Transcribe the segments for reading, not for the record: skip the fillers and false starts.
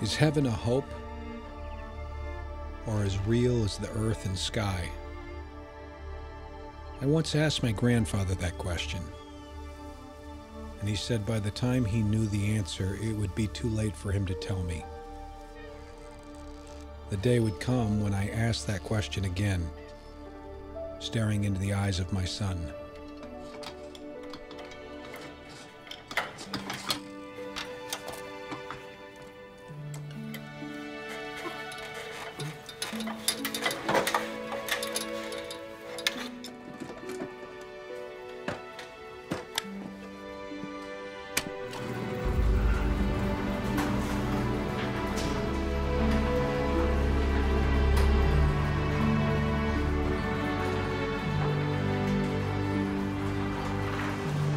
Is heaven a hope, or as real as the earth and sky? I once asked my grandfather that question, and he said by the time he knew the answer, it would be too late for him to tell me. The day would come when I asked that question again, staring into the eyes of my son.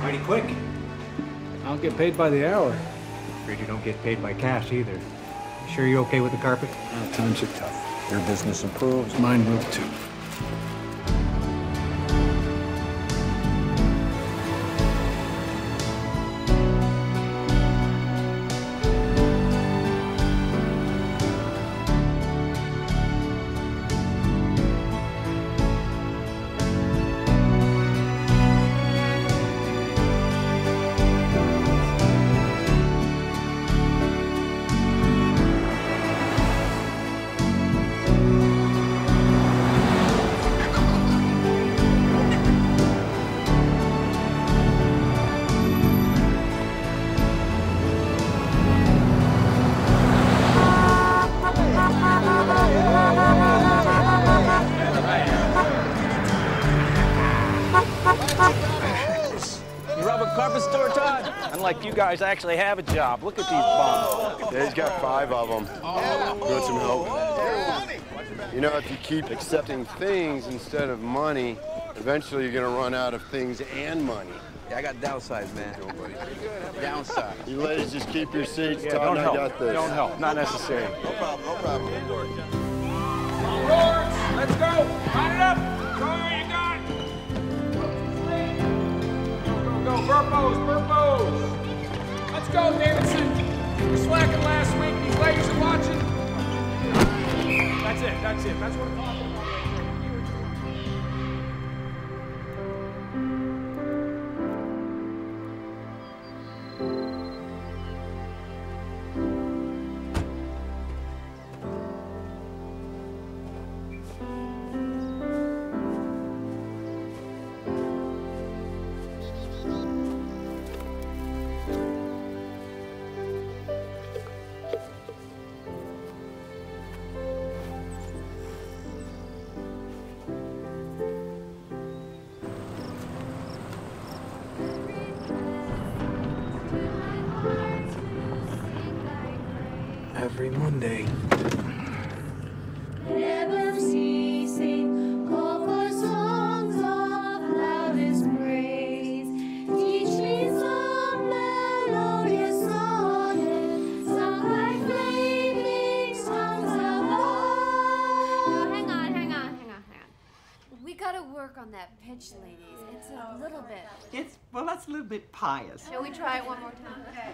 Mighty quick. I don't get paid by the hour. Afraid you don't get paid by cash either. You sure you're okay with the carpet? Well, times are tough. Your business improves, mine will too. Carpet store, Todd? Unlike you guys, I actually have a job. Look at these bums. Yeah, he's got 5 of them. You want some help? You know, if you keep accepting things instead of money, eventually you're gonna run out of things and money. Yeah, I got downsides, man. Downside. You ladies just keep your seats. Yeah, Todd don't and I help. got this. Don't help. Not necessary. No problem, no problem. Let's go! Line it up! Show me what you got! Go, Burpos, Burpos! Let's go, Davidson! You're slacking last week. These ladies are watching. That's it, that's it. That's what I'm talking about. Every Monday. Never ceasing, call for songs of loudest praise. Teach me some melodious sonnet, sung like flaming songs of love. No, hang on. We gotta work on that pitch, ladies. It's a little bit. Well, that's a little bit pious. Shall we try it one more time? Okay.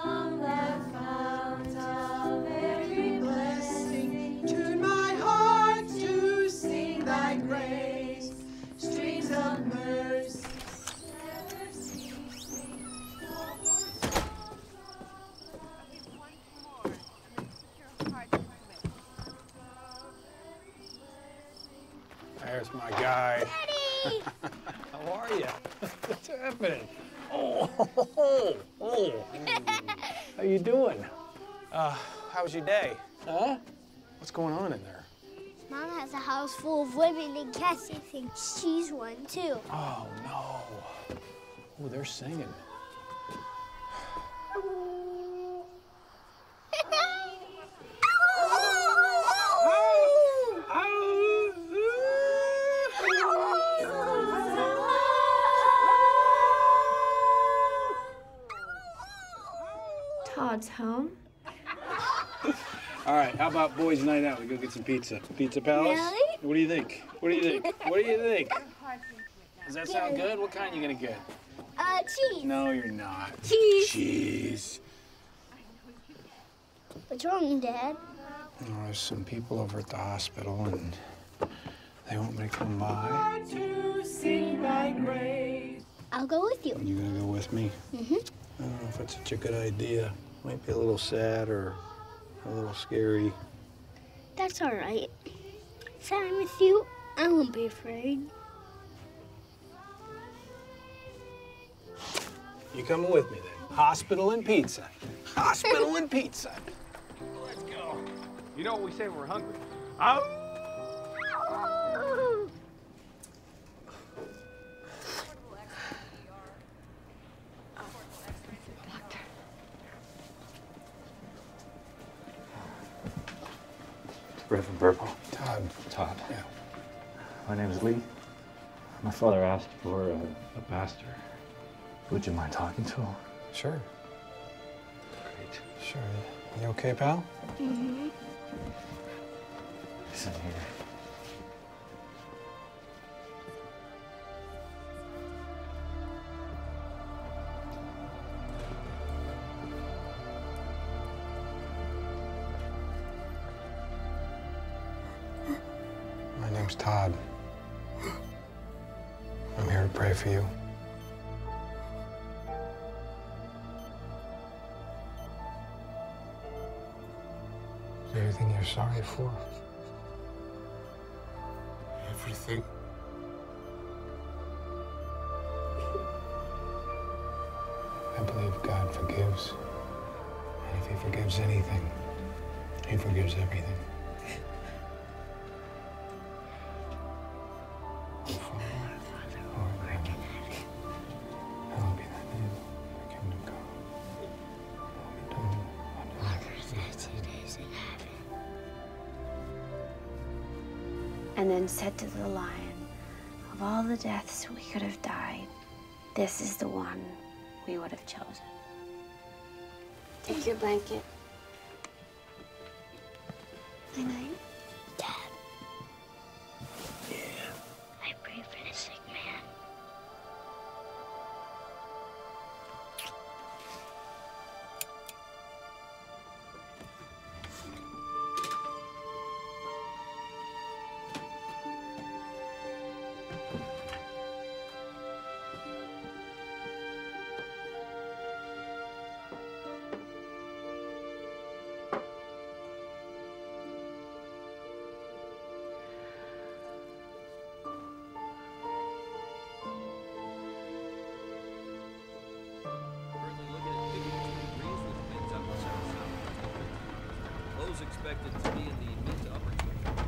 From the fount of every blessing, tune my heart to sing thy grace. Streams of mercy, never ceasing. There's my guy. Daddy! How are you? What's happening? Oh. How you doing? How was your day? Huh? What's going on in there? Mom has a house full of women, and Cassie thinks she's one too. Oh no. Oh, they're singing. Todd's home. All right, how about boys' night out? We go get some pizza. Pizza Palace? Really? What do you think? What do you think? What do you think? Does that sound good? What kind are you gonna get? Cheese. No, you're not. Cheese. Cheese. What's wrong, Dad? There's some people over at the hospital, and they want me to come by. To sing thy grace. I'll go with you. You gonna go with me? Mm-hmm. I don't know if it's such a good idea. Might be a little sad or a little scary. That's all right. If I'm with you, I won't be afraid. You coming with me then? Hospital and pizza. Hospital and pizza. Let's go. You know what we say when we're hungry? Reverend Burpo. Todd. Todd. Yeah. My name is Lee. My father asked for a pastor. Would you mind talking to him? Sure. Great. Sure. You okay, pal? Mm-hmm. Listen here. My name's Todd. I'm here to pray for you. Is there anything you're sorry for? Everything. I believe God forgives. And if he forgives anything, he forgives everything. Oh, Father, Lord, hallowed be thy name. Thy kingdom come. Thy will be done on earth. And then said to the lion, of all the deaths we could have died, this is the one we would have chosen. Take your blanket. Night night. Dad. Yeah. I pray for the sick man. Expected to be in the mid to upper spectrum.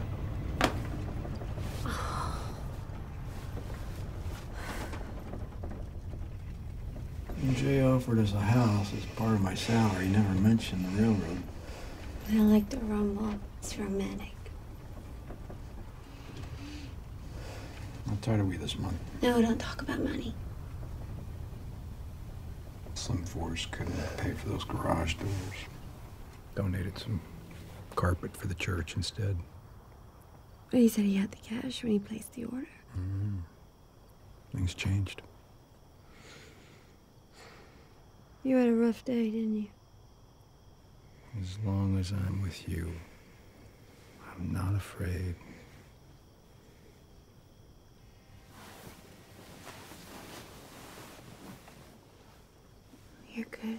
When Jay offered us a house as part of my salary, he never mentioned the railroad. I like the rumble. It's romantic. How tired are we this month? No, don't talk about money. Slim Force couldn't pay for those garage doors. Donated some carpet for the church instead. But he said he had the cash when he placed the order. Things changed. You had a rough day, didn't you? As long as I'm with you, I'm not afraid. You're good.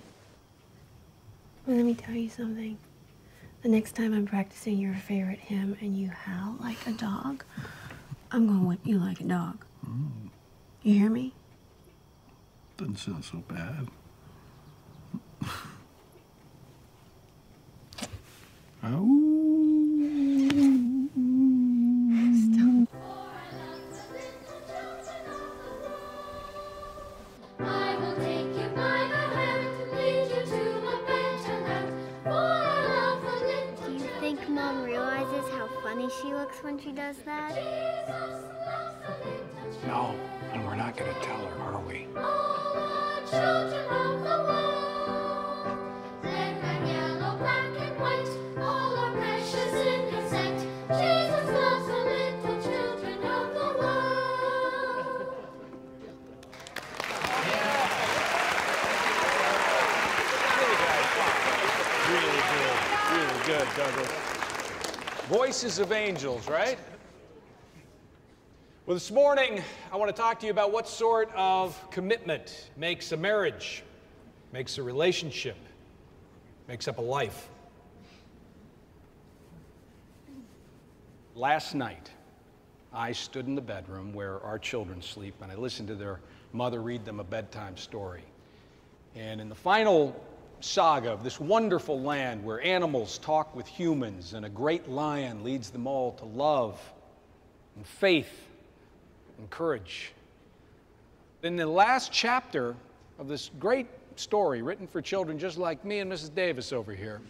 Well, let me tell you something. The next time I'm practicing your favorite hymn and you howl like a dog, I'm gonna whip you like a dog. You hear me? Doesn't sound so bad. I will take you by the hand, lead you to a better land, for I love the little. Do you think Mom realizes how funny she looks when she does that? No, and we're not gonna tell her, are we? All our children of the world, red and yellow, black and white, all are precious in His sight. Jesus loves the little children of the world. Really good. good, Douglas. Voices of angels, right? Well, this morning, I want to talk to you about what sort of commitment makes a marriage, makes a relationship, makes up a life. Last night, I stood in the bedroom where our children sleep, and I listened to their mother read them a bedtime story. And in the final saga of this wonderful land where animals talk with humans and a great lion leads them all to love and faith and courage. In the last chapter of this great story written for children just like me and Mrs. Davis over here,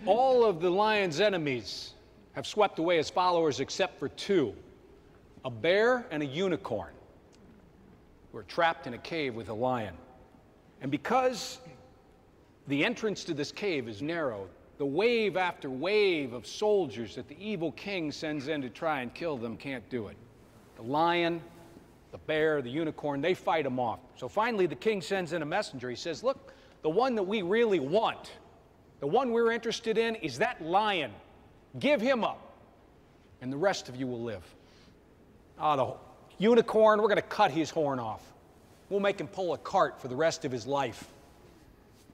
all of the lion's enemies have swept away his followers except for two, a bear and a unicorn, who are trapped in a cave with a lion. And because the entrance to this cave is narrow, the wave after wave of soldiers that the evil king sends in to try and kill them can't do it. The lion, the bear, the unicorn, they fight them off. So finally the king sends in a messenger. He says, look, the one that we really want, the one we're interested in is that lion. Give him up, and the rest of you will live. The unicorn, we're going to cut his horn off. We'll make him pull a cart for the rest of his life.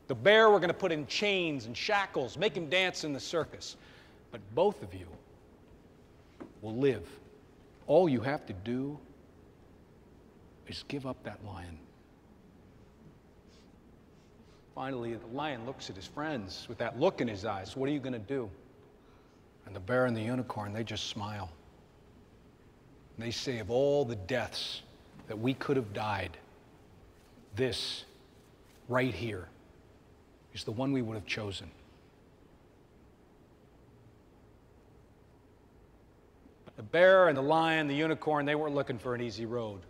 The bear, we're going to put in chains and shackles, make him dance in the circus. But both of you will live. All you have to do is give up that lion. Finally, the lion looks at his friends with that look in his eyes. What are you going to do? And the bear and the unicorn, they just smile. And they say, of all the deaths that we could have died, this right here is the one we would have chosen. The bear and the lion, the unicorn, they weren't looking for an easy road.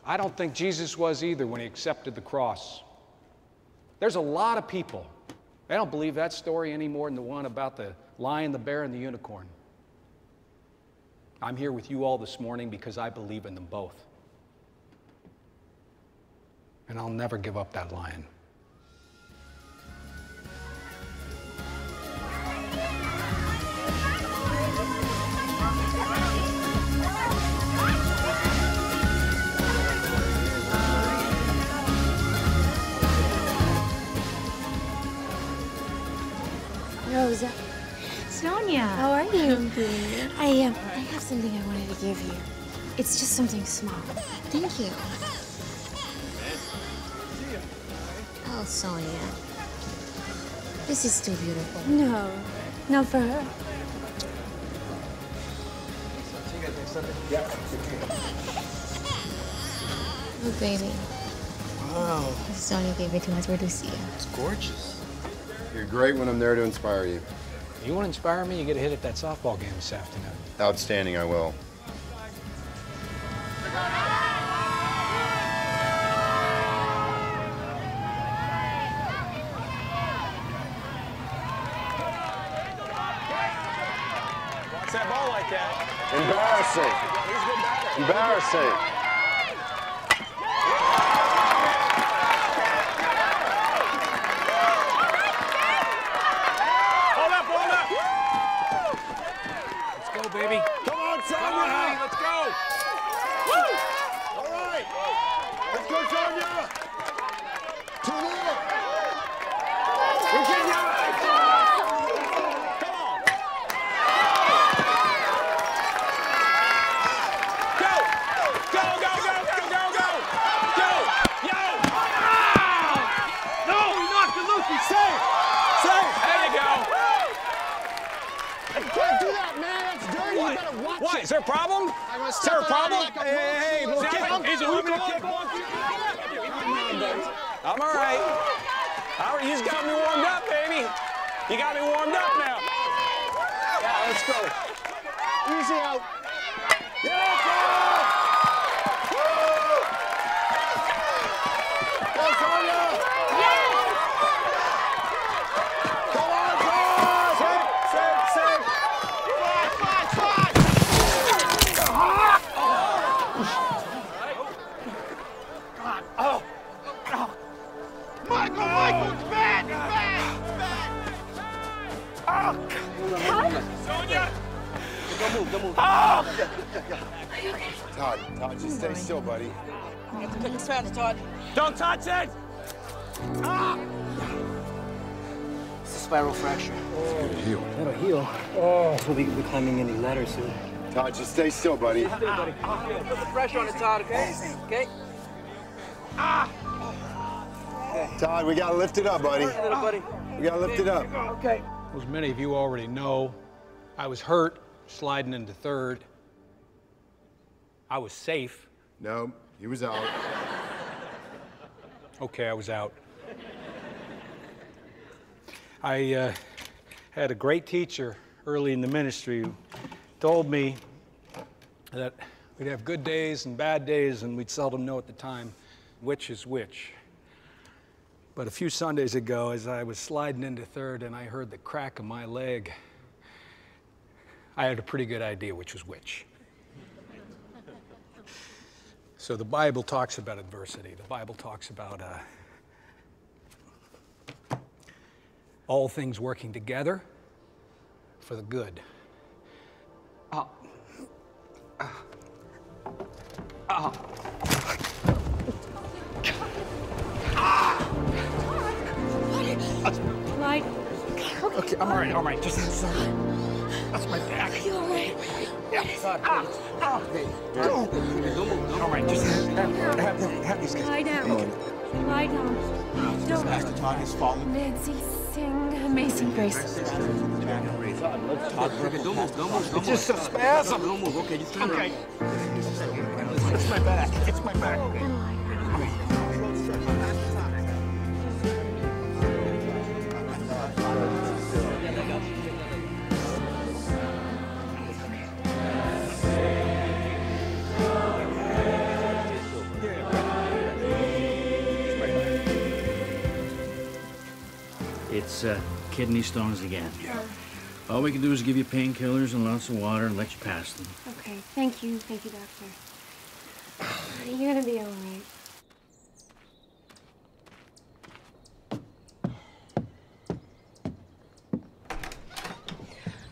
I don't think Jesus was either when he accepted the cross. There's a lot of people, they don't believe that story any more than the one about the lion, the bear, and the unicorn. I'm here with you all this morning because I believe in them both. And I'll never give up that lion. Rosa. Sonia. How are you? I have something I wanted to give you. It's just something small. Thank you. Oh, Sonia. This is too beautiful. No, not for her. Oh, baby. Wow. Sonia gave it to us for Lucia. It's gorgeous. You're great when I'm there to inspire you. You want to inspire me? You get a hit at that softball game this afternoon. Outstanding, I will. Watch that ball like that. Embarrassing. Embarrassing. Baby. Come on, Sonia! Come on, honey, let's go! Woo! All right! Let's go, Sonia! 2 more! We can do it! Come on! Go! Go, go, go, go, go, go! Go! Yo! No, you knocked it loose! He's safe! Safe! There you go! I can't do that, man! That's dirty! What? You better watch What? it! Is there a problem? Is there a problem? Hey, we'll kick him. He's a I'm all right. All right. You just got me warmed up, baby. You got me warmed up now. Yeah, let's go. Easy out. Yeah, Go, Sonia! Come on, Sonia! Safe, safe. Michael, it's bad! It's bad! It's bad! Don't move, don't move. Todd, just stay still, buddy. You have to cut this fast, Todd. Don't touch it! Ah! It's a spiral fracture. It's gonna heal. That'll heal. Oh. We'll be climbing any ladder soon. Todd, just stay still, buddy. Put the pressure on it, Todd, okay? Okay? Todd, we gotta lift it up, buddy. Little buddy. We gotta lift it up. Okay. As many of you already know, I was hurt sliding into third. I was safe. No, he was out. Okay, I was out. I had a great teacher early in the ministry who told me that we'd have good days and bad days, and we'd seldom know at the time which is which. But a few Sundays ago, as I was sliding into third and I heard the crack of my leg, I had a pretty good idea which was which. So the Bible talks about adversity. The Bible talks about all things working together for the good. Light. Okay, I'm all right. Just that's my back. Are you all right? Don't move. All right, just have these guys. Lie down. Lie down. Don't. Pastor Todd has fallen. Nancy, sing Amazing Grace. Don't move, don't move, don't move. It's just a spasm. Don't move, okay, just turn around. It's my back. It's my back. It's kidney stones again. All we can do is give you painkillers and lots of water and let you pass them. Okay, thank you, doctor. You're gonna be all right.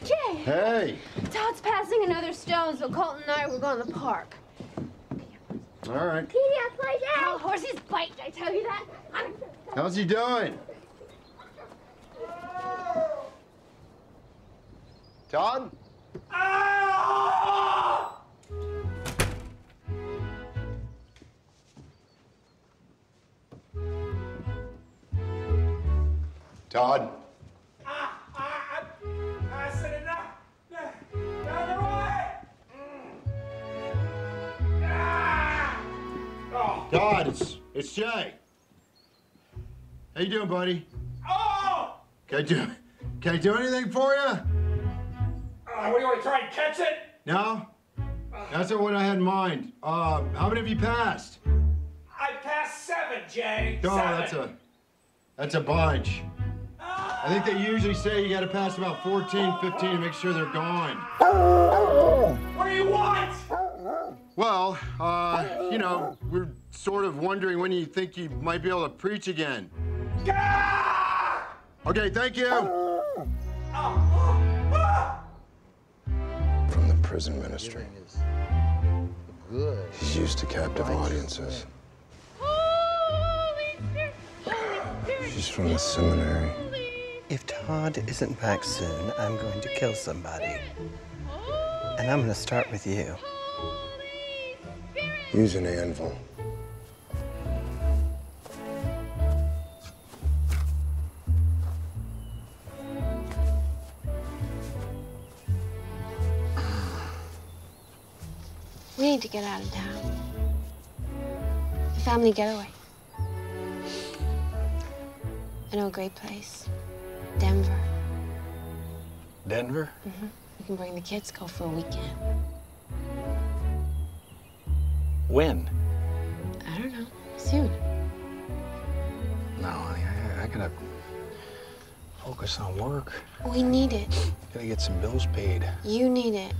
Jay! Hey! Todd's passing another stone, so Colton and I were going to the park. All right. Pediatric out! Oh, horsey's bite, did I tell you that? How's he doing? Todd? Todd? I said enough. Down the way. Todd, it's Jay. How you doing, buddy? Oh! Can I do anything for you? What do you want to try and catch it? No? That's not what I had in mind. How many have you passed? I passed 7, Jay. No, 7. that's a bunch. I think they usually say you got to pass about 14, 15 to make sure they're gone. What do you want? Well, you know, we're sort of wondering when you think you might be able to preach again. Okay, thank you. From the prison ministry. He's used to captive audiences. She's from the seminary. If Todd isn't back soon, I'm going to kill somebody. And I'm going to start with you. Use an anvil. We need to get out of town. A family getaway. I know a great place. Denver. Denver? Mm-hmm. We can bring the kids, go for a weekend. When? I don't know. Soon. No, honey, I gotta focus on work. We need it. Gotta get some bills paid. You need it.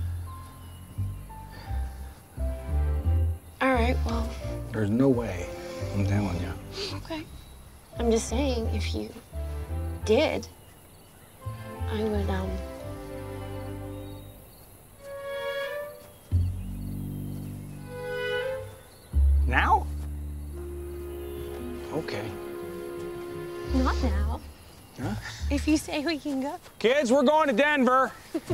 All right, well. There's no way, I'm telling you. Okay. I'm just saying, if you did, I would, Now? Okay. Not now. Huh? If you say we can go. Kids, we're going to Denver. This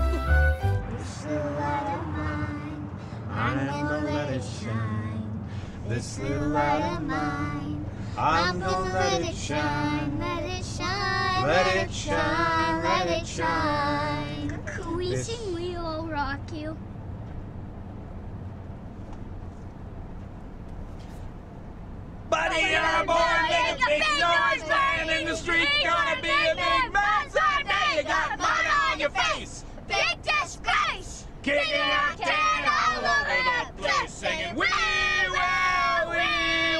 little light of mine, I'm gonna let it shine. This little light of mine, I'm gonna let it shine. Let it shine. Let it shine. Let it shine. Could we sing We Will Rock You? Buddy, you're born, make a big noise, playing in the street, gonna be a big man someday. You got mud on your face, Big disgrace! kicking out can all over the place, singing, we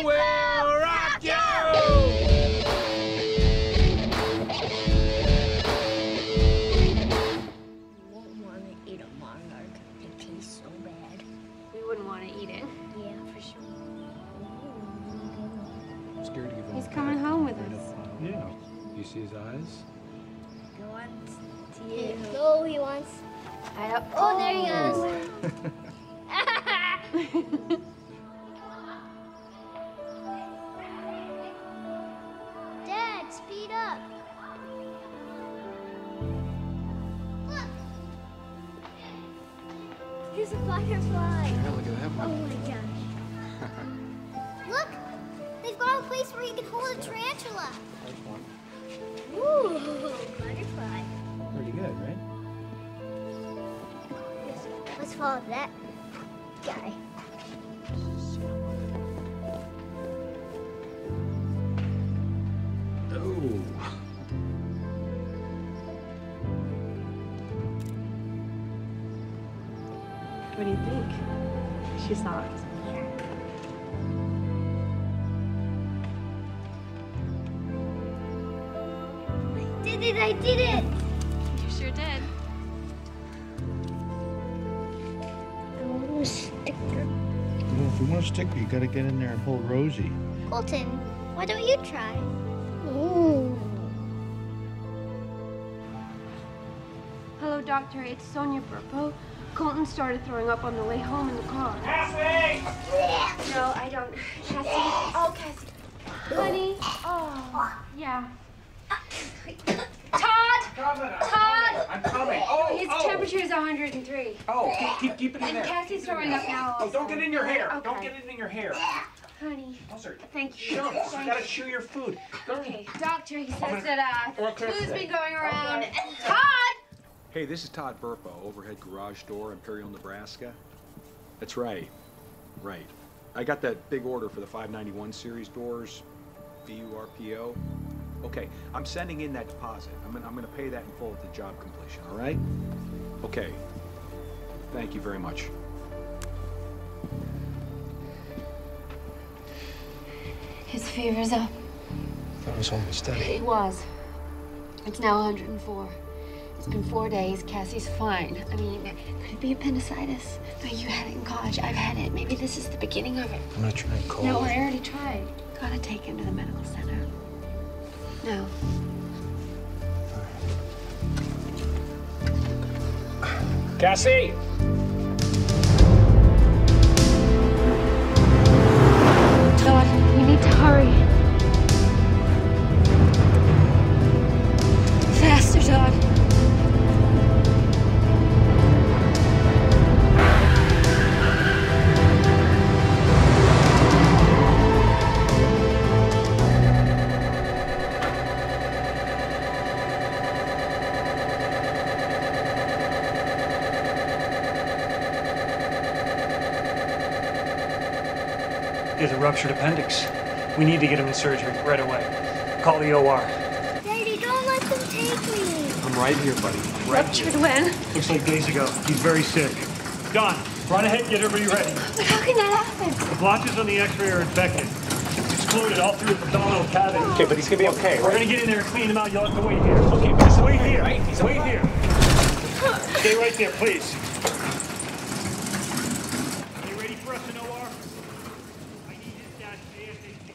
will rock you. You won't want to eat a monarch. It tastes so bad. We wouldn't want to eat it. Yeah, for sure. I'm scared to give him He's a coming pet. home with Right us. up on him. Yeah. You see his eyes? Go on. Oh, he wants. Oh, there he goes. Dad, speed up. Look. Here's a butterfly. Yeah, look at that Oh one. my gosh. Look, they've got a place where you can hold a tarantula. There's one. Ooh, butterfly. Pretty good, right? Let's follow that guy. Oh. What do you think? She saw us. I did it! You sure did. I want a sticker. Well, if you want a sticker, you gotta get in there and hold Rosie. Colton, why don't you try? Ooh. Hello, doctor. It's Sonia Burpo. Colton started throwing up on the way home in the car. Cassie! No, I don't. Cassie. Oh, Cassie. Honey. Oh, yeah. Todd! Todd! I'm coming. Oh, His temperature is 103. Oh, keep it in And there. Cassie's throwing up now. Oh, don't get in your hair. Okay. Don't get it in your hair. Honey. Oh, sorry. Thank you. Shut up. Thank You gotta you. chew your food. Okay, doctor, he says gonna- that Okay. flu's been going around. Okay. And Todd! Hey, this is Todd Burpo, overhead garage door, Imperial, Nebraska. That's right. Right. I got that big order for the 591 series doors, BURPO. Okay, I'm sending in that deposit. I'm gonna pay that in full at the job completion, all right? Okay. Thank you very much. His fever's up. Thought it was almost steady. It was. It's now 104. It's been 4 days. Cassie's fine. I mean, could it be appendicitis? No, you had it in college. I've had it. Maybe this is the beginning of it. I'm gonna try and call. No, I already tried. Gotta take him to the medical center. No. Cassie! Todd, we need to hurry. Faster, Todd. He has a ruptured appendix. We need to get him in surgery right away. Call the OR. Daddy, don't let them take me. I'm right here, buddy. Right Ruptured here. when? Looks like days ago. He's very sick. Don, run ahead, get everybody ready. But how can that happen? The blotches on the x-ray are infected. It's exploded all through his abdominal cavity. Okay, but he's gonna be okay, We're right? gonna get in there and clean him out. You'll have to wait here. Okay, but he's Wait okay, here. right? He's Wait okay. here. Stay right there, please. Are you ready for us in OR? I need his dash ASAP.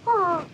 Oh.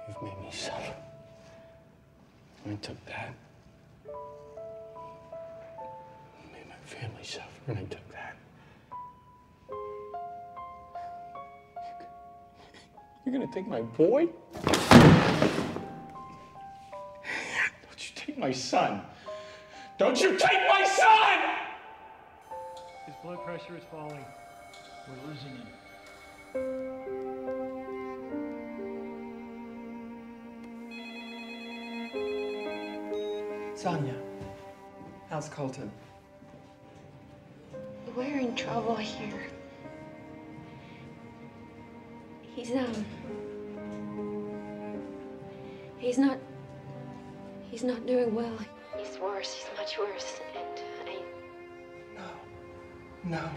You've made me suffer. And I took that. I made my family suffer, and I took that. You're gonna take my boy? Don't you take my son! Don't you take my son! His blood pressure is falling. We're losing him. Sonia, how's Colton? We're in trouble here. He's not doing well. He's worse. He's much worse. And No.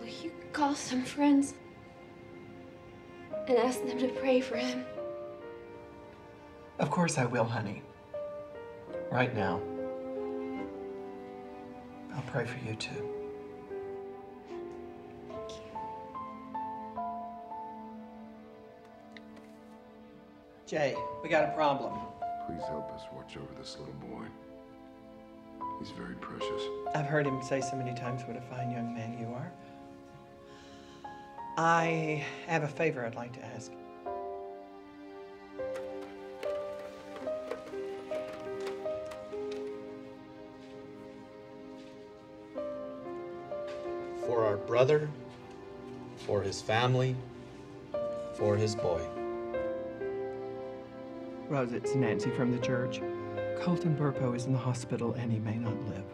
will you call some friends and ask them to pray for him? Of course I will, honey. Right now. I'll pray for you too. Jay, we got a problem. Please help us watch over this little boy. He's very precious. I've heard him say so many times what a fine young man you are. I have a favor I'd like to ask. For our brother, for his family, for his boy. Rose, it's Nancy from the church. Colton Burpo is in the hospital and he may not live.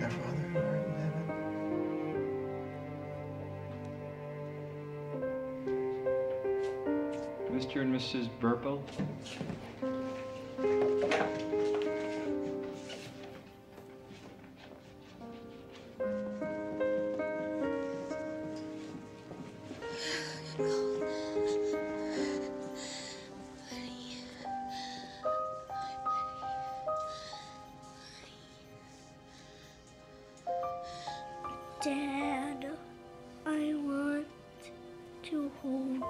Our Father who art in heaven. Mr. and Mrs. Burpo. Dad, I want to hold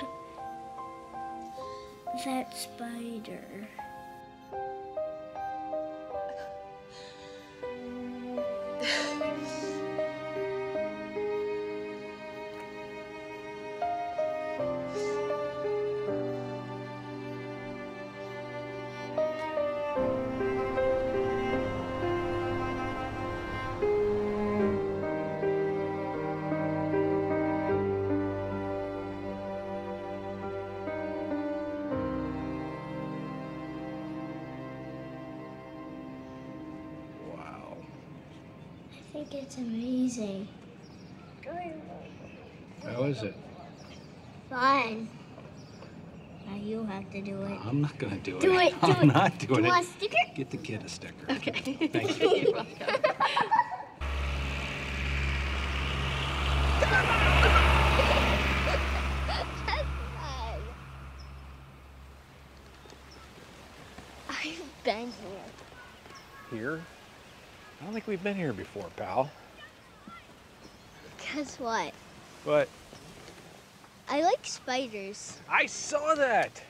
that spider. I think it's amazing. How is it? Fun. Now you have to do it. I'm not gonna do it. Do it. I'm not doing Do you it. want a sticker? Get the kid a sticker. Okay. Thank you. You're welcome. I've been here. Here? I don't think we've been here before, pal. Guess what? What? I like spiders. I saw that.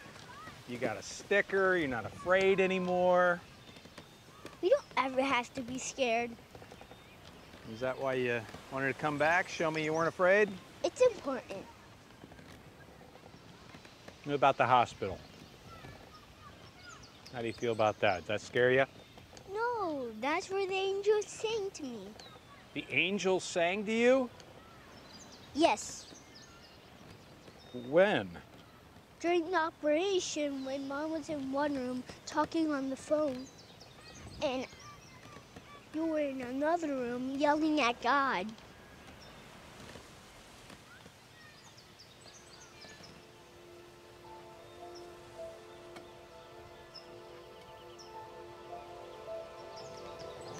You got a sticker. You're not afraid anymore. We don't ever have to be scared. Is that why you wanted to come back? Show me you weren't afraid? It's important. What about the hospital? How do you feel about that? Does that scare you? No, that's where the angels sang to me. The angels sang to you? Yes. When? During the operation, when Mom was in one room talking on the phone, and you were in another room yelling at God.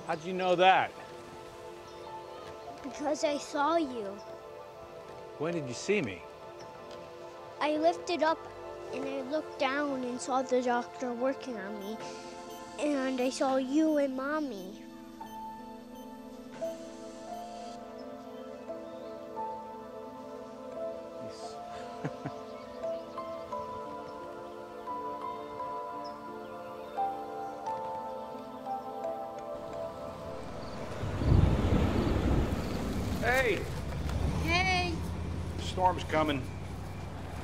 How'd you know that? Because I saw you. When did you see me? I lifted up and I looked down and saw the doctor working on me. And I saw you and Mommy. Hey! Hey! Storm's coming.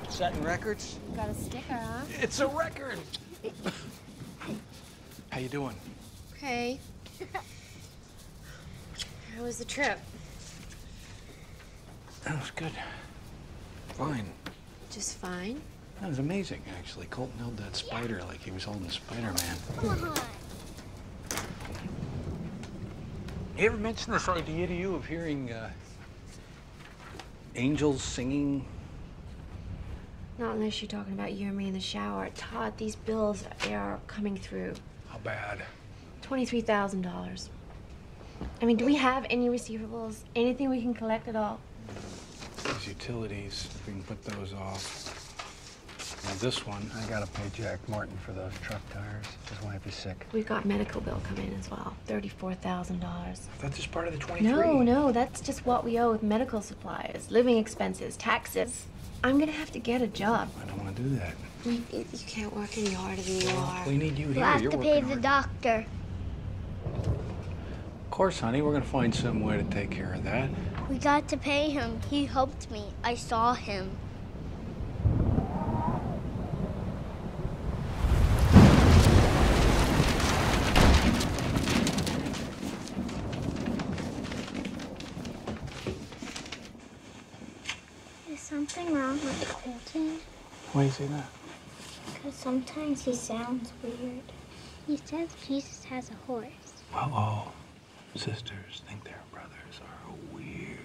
Setting records? Got a sticker, huh? It's a record! How you doing? Okay. How was the trip? That was good. Fine. Just fine? That was amazing, actually. Colton held that spider like he was holding Spider-Man. Come on. You ever mention this idea to you of hearing angels singing? Not unless you're talking about you and me in the shower. Todd, these bills are coming through. How bad? $23,000. I mean, do we have any receivables? Anything we can collect at all? These utilities, if we can put those off. And this one, I gotta pay Jack Martin for those truck tires. His wife is sick. We've got medical bill coming in as well. $34,000. That's just part of the 23. No, that's just what we owe with medical supplies, living expenses, taxes. I'm gonna have to get a job. I don't want to do that. You can't work any harder than you are. We need you here. We'll have You're to pay working the hard. doctor. Of course, honey. We're gonna find some way to take care of that. We got to pay him. He helped me. I saw him. Is something wrong with Colton? Why do you say that? Because sometimes he sounds weird. He says Jesus has a horse. Well, all sisters think their brothers are weird.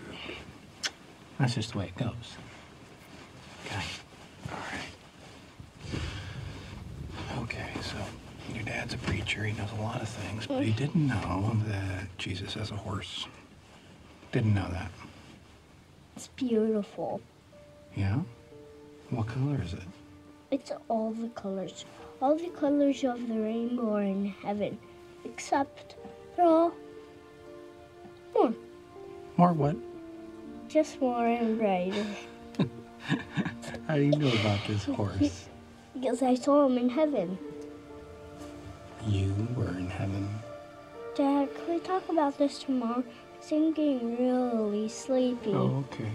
That's just the way it goes. Okay. All right. Okay, so your dad's a preacher. He knows a lot of things, but he didn't know that Jesus has a horse. Didn't know that. It's beautiful. Yeah? What color is it? It's all the colors. All the colors of the rainbow are in heaven. Except they're all more. More what? Just more and brighter. How do you know about this horse? Because I saw him in heaven. You were in heaven. Dad, can we talk about this tomorrow? Because I'm getting really sleepy. Oh, okay.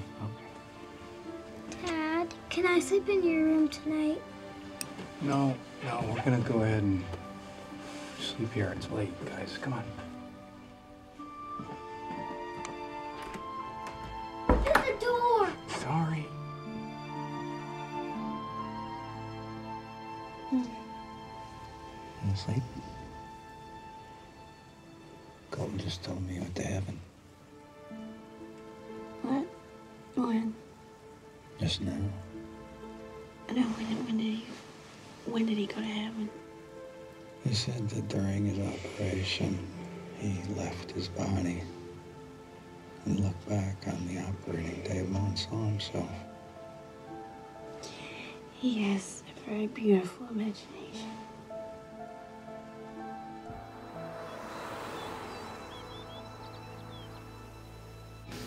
Dad, can I sleep in your room tonight? No, we're gonna go ahead and sleep here. It's late, guys. Come on. Open the door! Sorry. You asleep? Colton just told me you went to heaven. What? When? Just now. No, when did he go to heaven? He said that during his operation, he left his body and looked back on the operating table and saw himself. He has a very beautiful imagination.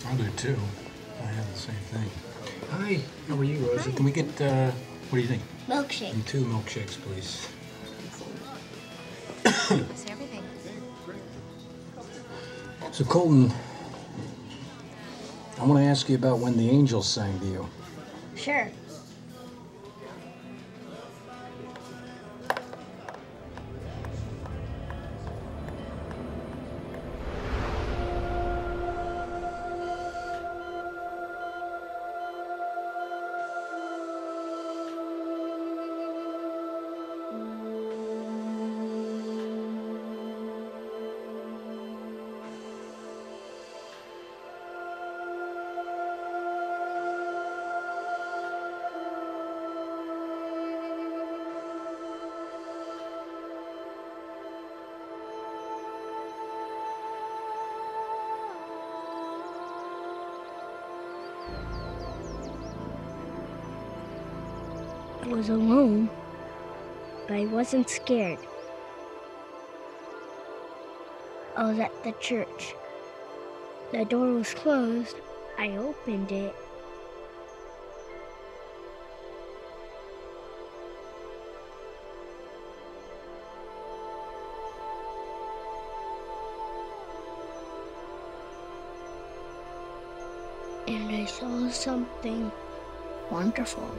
I do too. I have the same thing. Hi, how are you, Rosie? Can we get, what do you think? Milkshake. And 2 milkshakes, please. It's everything. So, Colton, I want to ask you about when the angels sang to you. Sure. I was alone, but I wasn't scared. I was at the church. The door was closed. I opened it. And I saw something wonderful.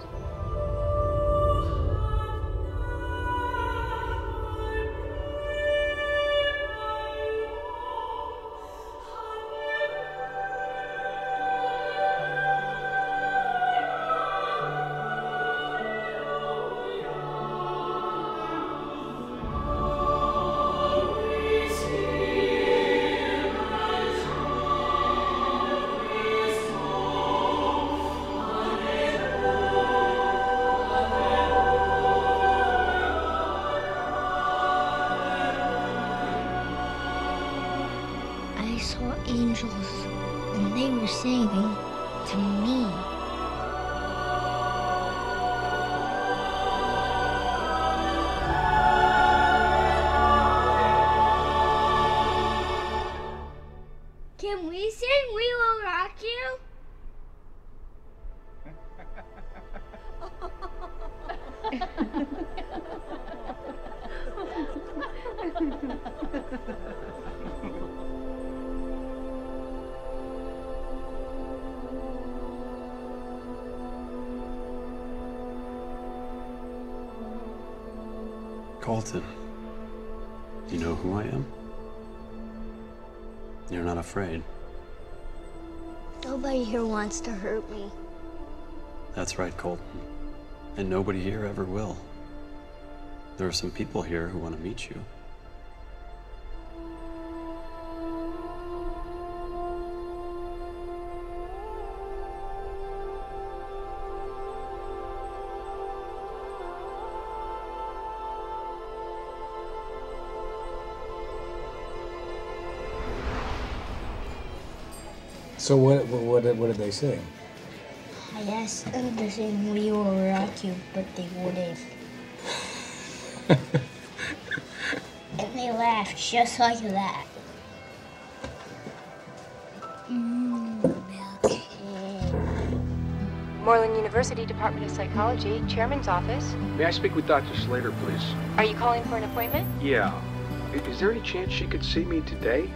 I saw angels, and they were singing to me. Can we sing We Will Rock You? Colton, you know who I am? You're not afraid. Nobody here wants to hurt me. That's right, Colton. And nobody here ever will. There are some people here who want to meet you. So what did they sing? I asked them to sing We Will Rock You, but they wouldn't. And they laughed just like that. Moreland University Department of Psychology, Chairman's Office. May I speak with Dr. Slater, please? Are you calling for an appointment? Yeah. Is there any chance she could see me today?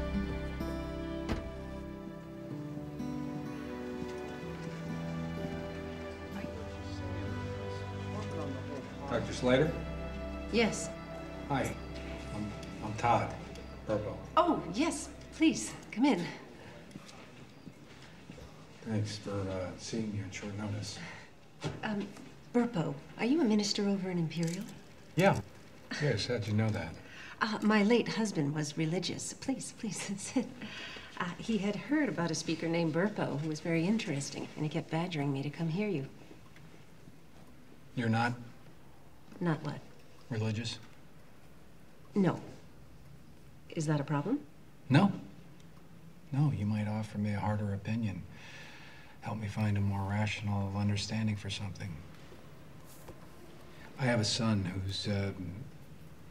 Dr. Slater? Yes. Hi. I'm Todd Burpo. Oh, yes. Please, come in. Thanks for seeing me on short notice. Burpo, are you a minister over in Imperial? Yeah. Yes, how'd you know that? My late husband was religious. Please, sit. He had heard about a speaker named Burpo who was very interesting, and he kept badgering me to come hear you. You're not Not what? religious? No. Is that a problem? No. No, you might offer me a harder opinion. Help me find a more rational understanding for something. I have a son who's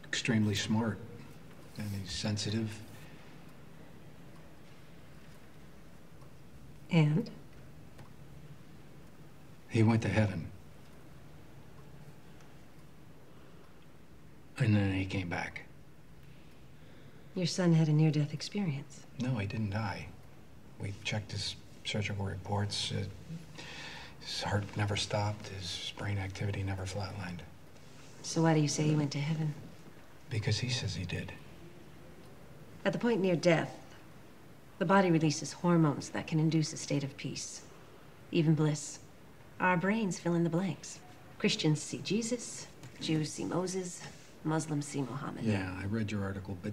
extremely smart, and he's sensitive. And? He went to heaven. And then he came back. Your son had a near-death experience. No, he didn't die. We checked his surgical reports. His heart never stopped. His brain activity never flatlined. So why do you say he went to heaven? Because he says he did. At the point near death, the body releases hormones that can induce a state of peace, even bliss. Our brains fill in the blanks. Christians see Jesus, Jews see Moses, Muslims see Muhammad. Yeah, I read your article, but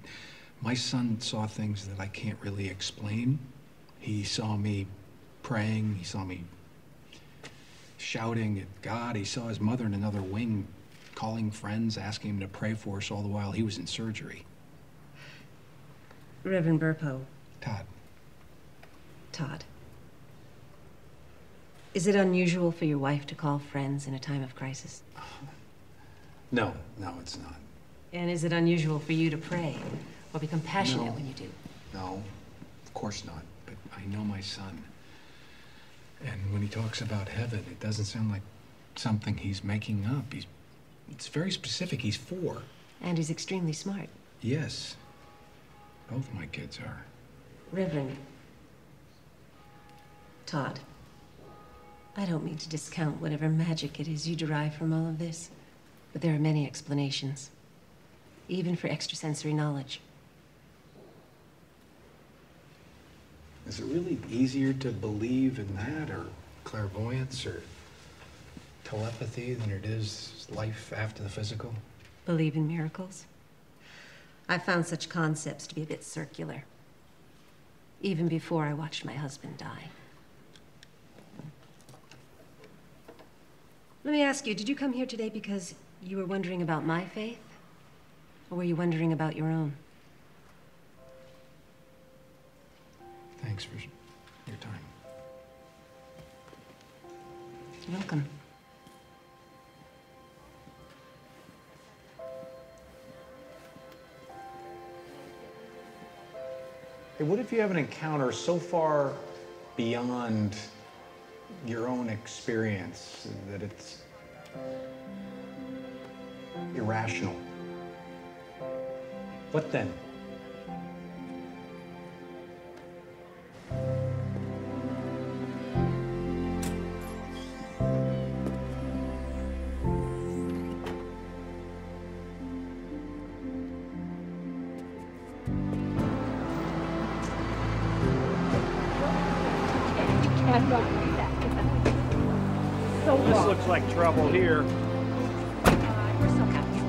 my son saw things that I can't really explain. He saw me praying, he saw me shouting at God, he saw his mother in another wing calling friends, asking him to pray for us all the while he was in surgery. Reverend Burpo. Todd. Todd. Is it unusual for your wife to call friends in a time of crisis? No, it's not. And is it unusual for you to pray or be compassionate No. when you do? No, of course not. But I know my son. And when he talks about heaven, it doesn't sound like something he's making up. It's very specific. He's 4. And he's extremely smart. Yes. Both my kids are. Reverend Todd, I don't mean to discount whatever magic it is you derive from all of this, but there are many explanations, even for extrasensory knowledge. Is it really easier to believe in that, or clairvoyance, or telepathy than it is life after the physical? Believe in miracles? I found such concepts to be a bit circular, even before I watched my husband die. Let me ask you, did you come here today because you were wondering about my faith? Or were you wondering about your own? Thanks for your time. You're welcome. Hey, what if you have an encounter so far beyond your own experience that it's irrational? What then? This looks like trouble here. We're so happy.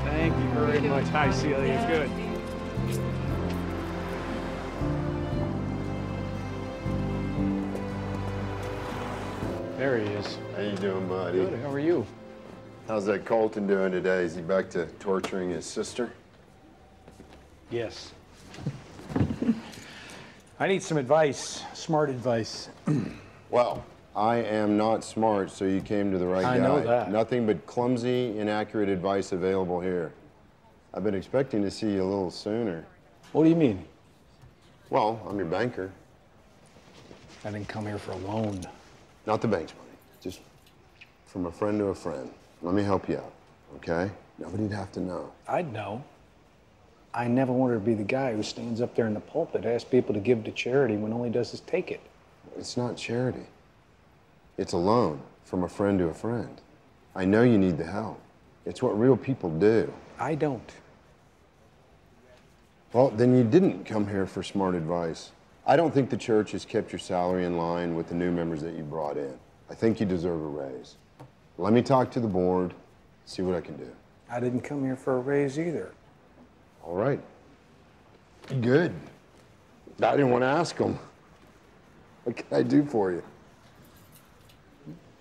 Thank you very much. Hi, Celia. Good. There he is. How you doing, buddy? Good. How are you? How's that Colton doing today? Is he back to torturing his sister? Yes. I need some advice, smart advice. Well, I am not smart, so you came to the right guy. I know that. Nothing but clumsy, inaccurate advice available here. I've been expecting to see you a little sooner. What do you mean? Well, I'm your banker. I didn't come here for a loan. Not the bank's money, just from a friend to a friend. Let me help you out, okay? Nobody'd have to know. I'd know. I never wanted to be the guy who stands up there in the pulpit, asks people to give to charity when all he does is take it. It's not charity. It's a loan from a friend to a friend. I know you need the help. It's what real people do. I don't. Well, then you didn't come here for smart advice. I don't think the church has kept your salary in line with the new members that you brought in. I think you deserve a raise. Let me talk to the board, see what I can do. I didn't come here for a raise either. All right. Good. I didn't want to ask them. What can I do for you?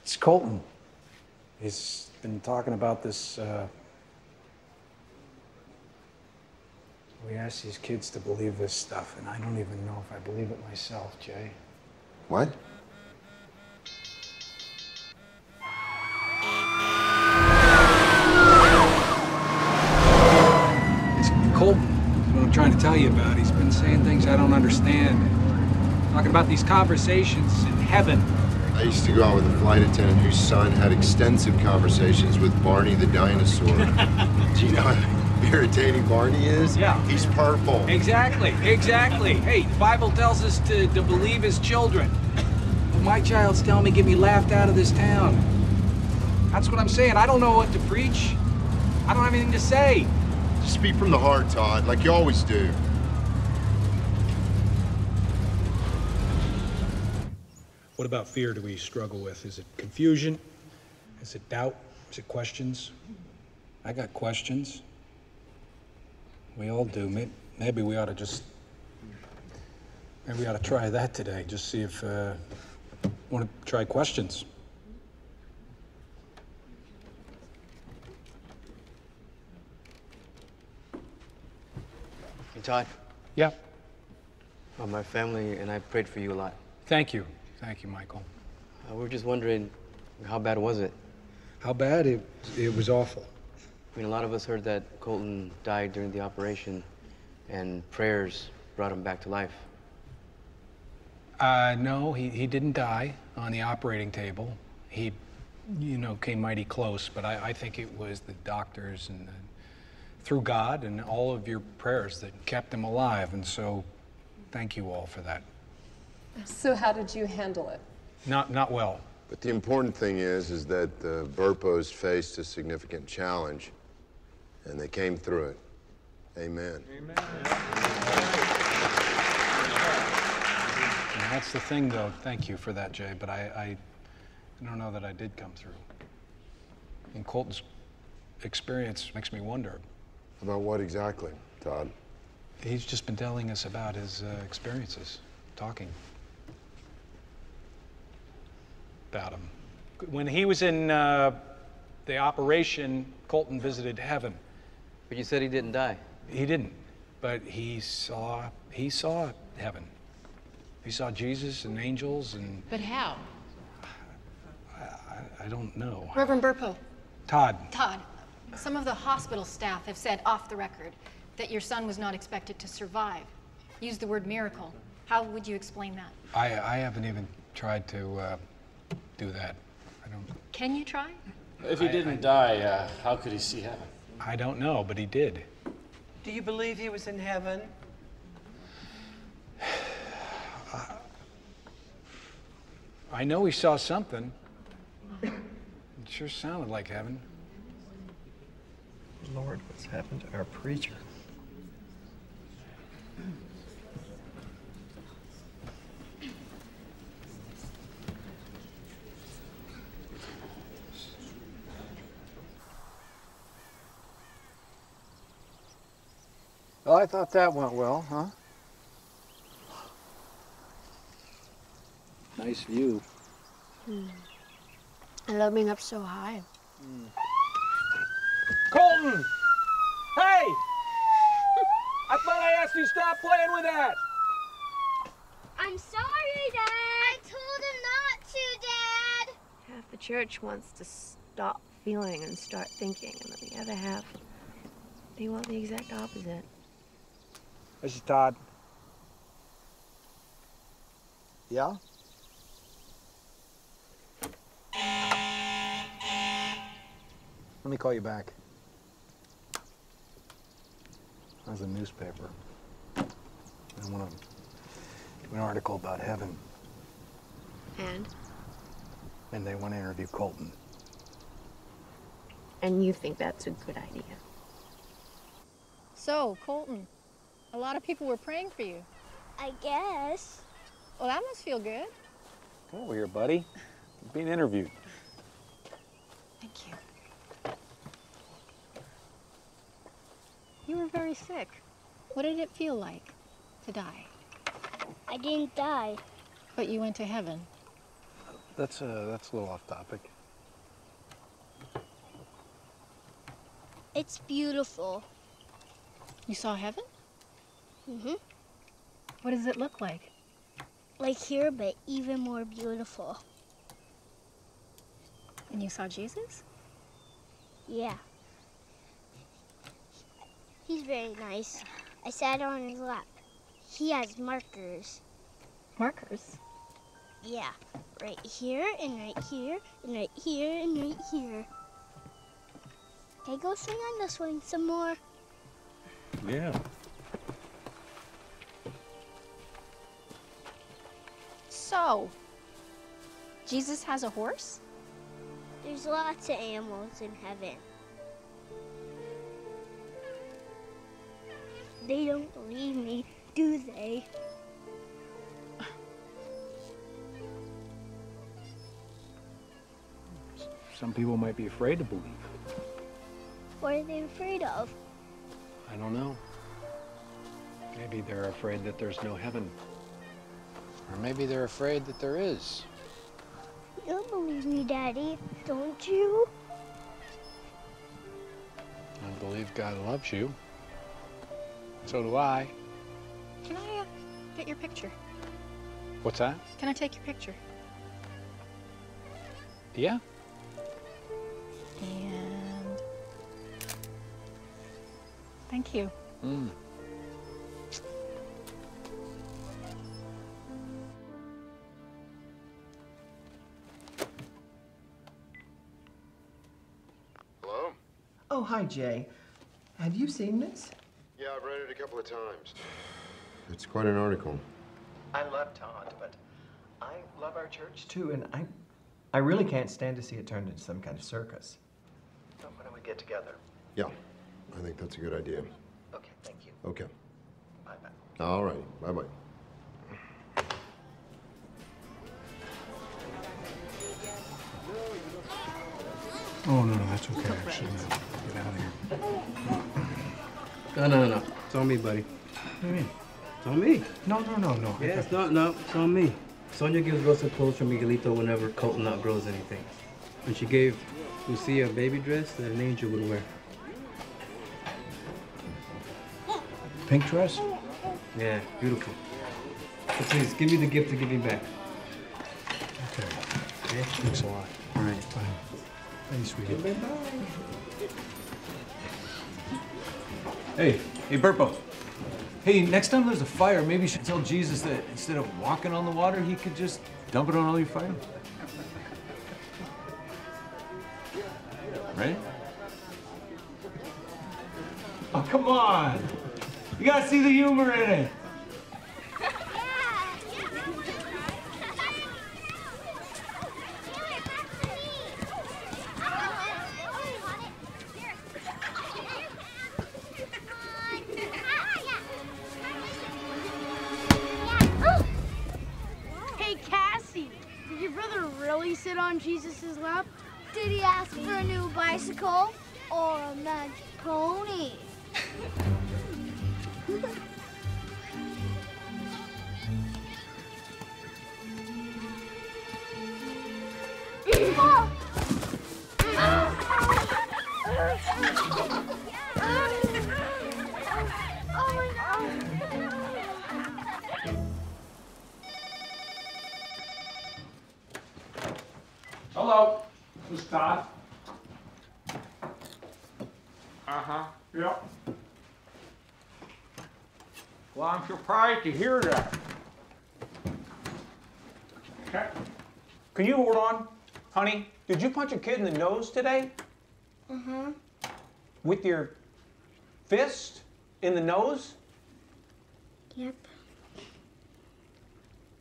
It's Colton. He's been talking about this, we ask these kids to believe this stuff, and I don't even know if I believe it myself, Jay. What? It's Colton. That's what I'm trying to tell you about. He's been saying things I don't understand. Talking about these conversations in heaven. I used to go out with a flight attendant whose son had extensive conversations with Barney the dinosaur. Do you know how irritating Barney is? Yeah. He's purple. Exactly, exactly. Hey, the Bible tells us to believe his children. Well, my child's telling me get me laughed out of this town. That's what I'm saying. I don't know what to preach. I don't have anything to say. Just speak from the heart, Todd, like you always do. What about fear do we struggle with? Is it confusion? Is it doubt? Is it questions? I got questions. We all do. Maybe we ought to just... Maybe we ought to try that today. Just see if... want to try questions. Hey, Todd. Yeah? My family and I prayed for you a lot. Thank you. Thank you, Michael. We were just wondering, how bad was it? How bad? It was awful. I mean, a lot of us heard that Colton died during the operation, and prayers brought him back to life. No, he didn't die on the operating table. He, came mighty close, but I think it was the doctors and through God and all of your prayers that kept him alive, and so thank you all for that. So how did you handle it? Not well. But the important thing is that the Burpos faced a significant challenge, and they came through it. Amen. Amen. And that's the thing, though. Thank you for that, Jay, but I don't know that I did come through. And Colton's experience makes me wonder. About what exactly, Todd? He's just been telling us about his experiences, talking about him. When he was in the operation, Colton visited heaven. But you said he didn't die. He didn't, but he saw heaven. He saw Jesus and angels and... But how? I don't know. Reverend Burpo. Todd. Todd, some of the hospital staff have said off the record that your son was not expected to survive. Use the word miracle. How would you explain that? I haven't even tried to do that. I don't... Can you try? If he didn't die, how could he see heaven? I don't know, but he did. Do you believe he was in heaven? I know he saw something. It sure sounded like heaven. Lord, what's happened to our preacher? Well, I thought that went well, huh? Nice view. I love being up so high. Colton! Hey! I thought I asked you to stop playing with that! I'm sorry, Dad. I told him not to, Dad. Half the church wants to stop feeling and start thinking, and then the other half, they want the exact opposite. This is Todd. Yeah? Let me call you back. How's the newspaper? I want to do an article about heaven. And they want to interview Colton. And you think that's a good idea? So, Colton, a lot of people were praying for you. I guess. Well, that must feel good. Come over here, buddy. You're being interviewed. Thank you. You were very sick. What did it feel like to die? I didn't die. But you went to heaven. That's a little off topic. It's beautiful. You saw heaven? Mm-hmm. What does it look like? Like here, but even more beautiful. And you saw Jesus? Yeah. He's very nice. I sat on his lap. He has markers. Markers? Yeah. Right here, and right here, and right here, and right here. Can I go swing on the swing some more? Yeah. So, Jesus has a horse? There's lots of animals in heaven. They don't believe me, do they? Some people might be afraid to believe. What are they afraid of? I don't know. Maybe they're afraid that there's no heaven. Or maybe they're afraid that there is. You don't believe me, Daddy, don't you? I believe God loves you. So do I. Can I get your picture? What's that? Can I take your picture? Yeah? And thank you. Mm. Hello? Oh, hi, Jay. Have you seen this? Yeah, I've read it a couple of times. It's quite an article. I love Todd, but I love our church too, and I really can't stand to see it turned into some kind of circus. So why don't we get together? Yeah, I think that's a good idea. Okay, thank you. Okay. Bye-bye. All right. Bye-bye. Oh, no, that's okay, actually. No. Get out of here. No. It's on me, buddy. What do you mean? It's on me. No. Yeah, it's on me. Sonia gives Rosa clothes for Miguelito whenever Colton outgrows anything. And she gave Lucia a baby dress that an angel would wear. Pink dress? Yeah, beautiful. So please, give me the gift to give me back. Okay. Okay? Thanks a lot. All right. Bye. Bye, sweetie. Hey, Burpo. Hey, next time there's a fire, maybe you should tell Jesus that instead of walking on the water, he could just dump it on all your fire. Right? Oh, come on. You gotta see the humor in it. Hey, Cassie, did your brother really sit on Jesus' lap? Did he ask for a new bicycle or a magic pony? Hello, this is Todd. Yep. Well, I'm surprised to hear that. Okay. Can you hold on? Honey, did you punch a kid in the nose today? Mm-hmm. With your fist in the nose? Yep.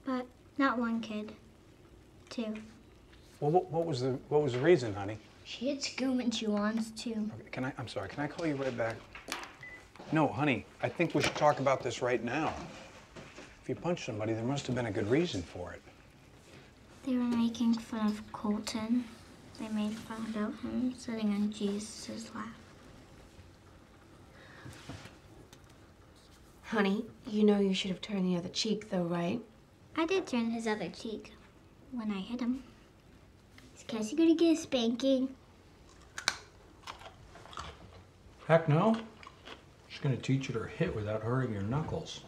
But not one kid. Two. Well, what was the reason, honey? She hit Scoom and she wants to. Okay, I'm sorry, can I call you right back? No, honey, I think we should talk about this right now. If you punched somebody, there must have been a good reason for it. They were making fun of Colton. They made fun about him sitting on Jesus' lap. Honey, you know you should have turned the other cheek, though, right? I did turn his other cheek when I hit him. Is Cassie gonna get a spanking? Heck no. She's gonna teach you to hit without hurting your knuckles.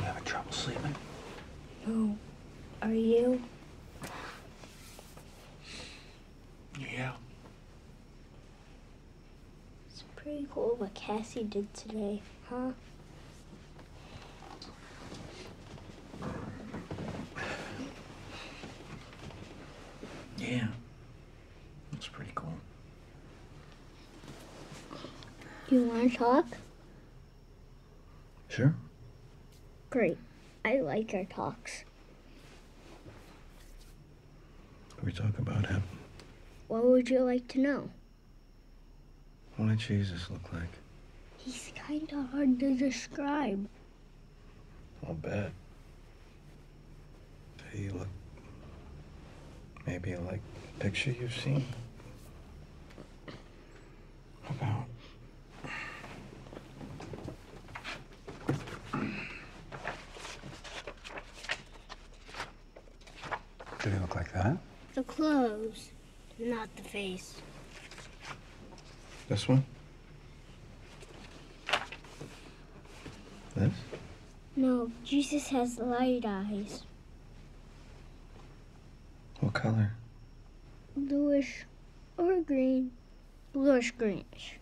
Having trouble sleeping? No. Are you? Yeah. It's pretty cool what Cassie did today, huh? Yeah. That's pretty cool. You wanna talk? Sure. Great. I like our talks. We talk about him. What would you like to know? What did Jesus look like? He's kinda hard to describe. I'll bet. Did he look Maybe like a picture you've seen? About? Did he look like that? The clothes, not the face. This one? This? No, Jesus has light eyes. What color? Bluish or green. Bluish greenish.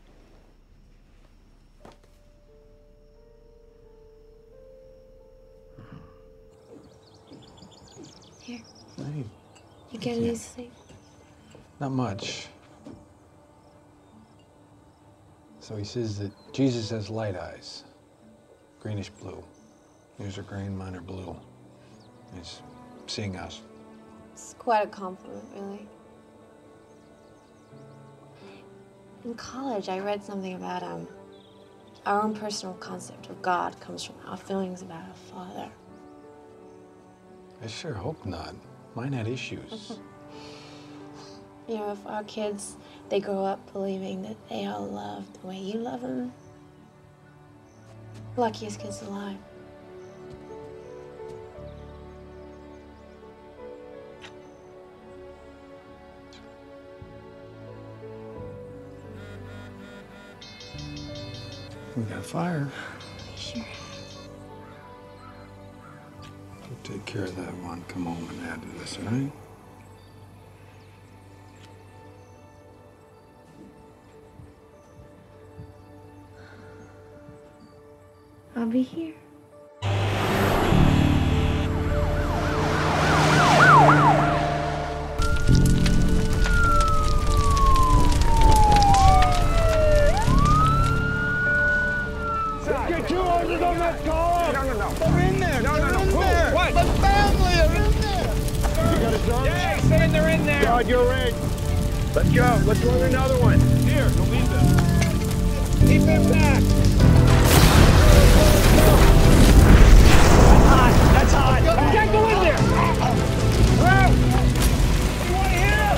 Here, Hey, you get these things. not much. So he says that Jesus has light eyes, greenish blue. Yours are green, mine are blue. He's seeing us. It's quite a compliment, really. In college, I read something about our own personal concept of God comes from our feelings about our Father. I sure hope not. Mine had issues. You know, if our kids, they grow up believing that they are loved the way you love them, luckiest kids alive. We got fire. Sure. We'll take care of that one. Come home and add to this, all right? I'll be here. Get you under them, let's go! No. They're in there! No. They're in Who? there! What? The family are in there! You got a gun? Yeah, saying they're in there! God, you're in. Let's go. Let's run another one. Here, don't leave them. Keep them back. That's hot. You can't go in there. Hello? Anyone here?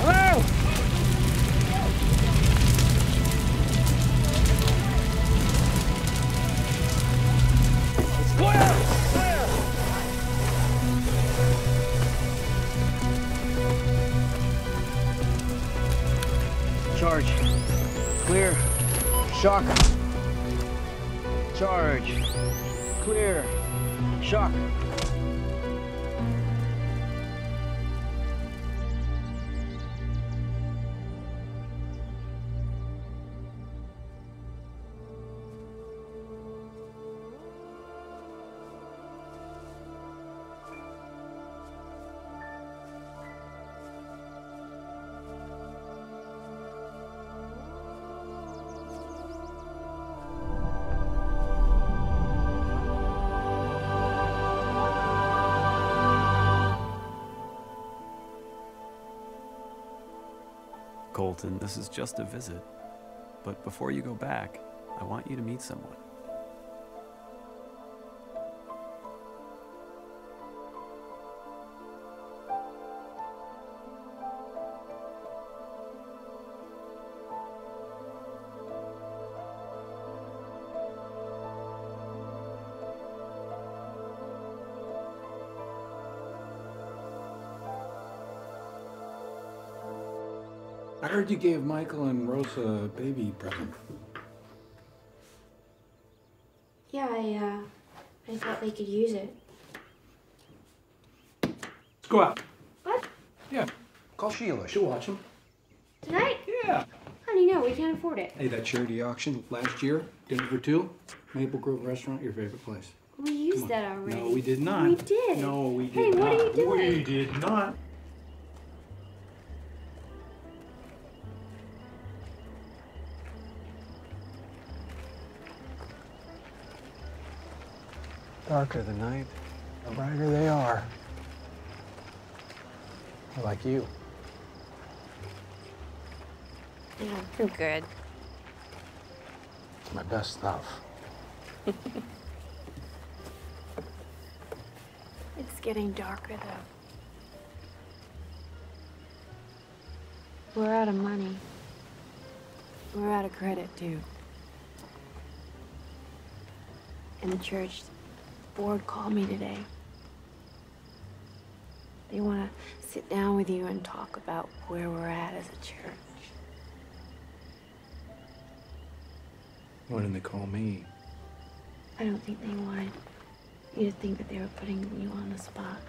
Hello? It's clear. Clear. Charge. Clear. Shock. Charge. Clear. Shock. Colton, this is just a visit. But before you go back, I want you to meet someone. I heard you gave Michael and Rosa a baby present. Yeah, I thought they could use it. Let's go out. What? Yeah. Call Sheila. She'll watch them. Tonight? Yeah. Honey, no, we can't afford it. Hey, that charity auction last year, dinner for two, Maple Grove Restaurant, your favorite place. We used that already. No, we did not. We did. No, we Hey, did not. what are you doing? We did not. Darker the night, the brighter they are. Like you. Yeah, I'm good. My best stuff. It's getting darker, though. We're out of money. We're out of credit, too. And the church board called me today. They want to sit down with you and talk about where we're at as a church. Why didn't they call me? I don't think they wanted you to think that they were putting you on the spot.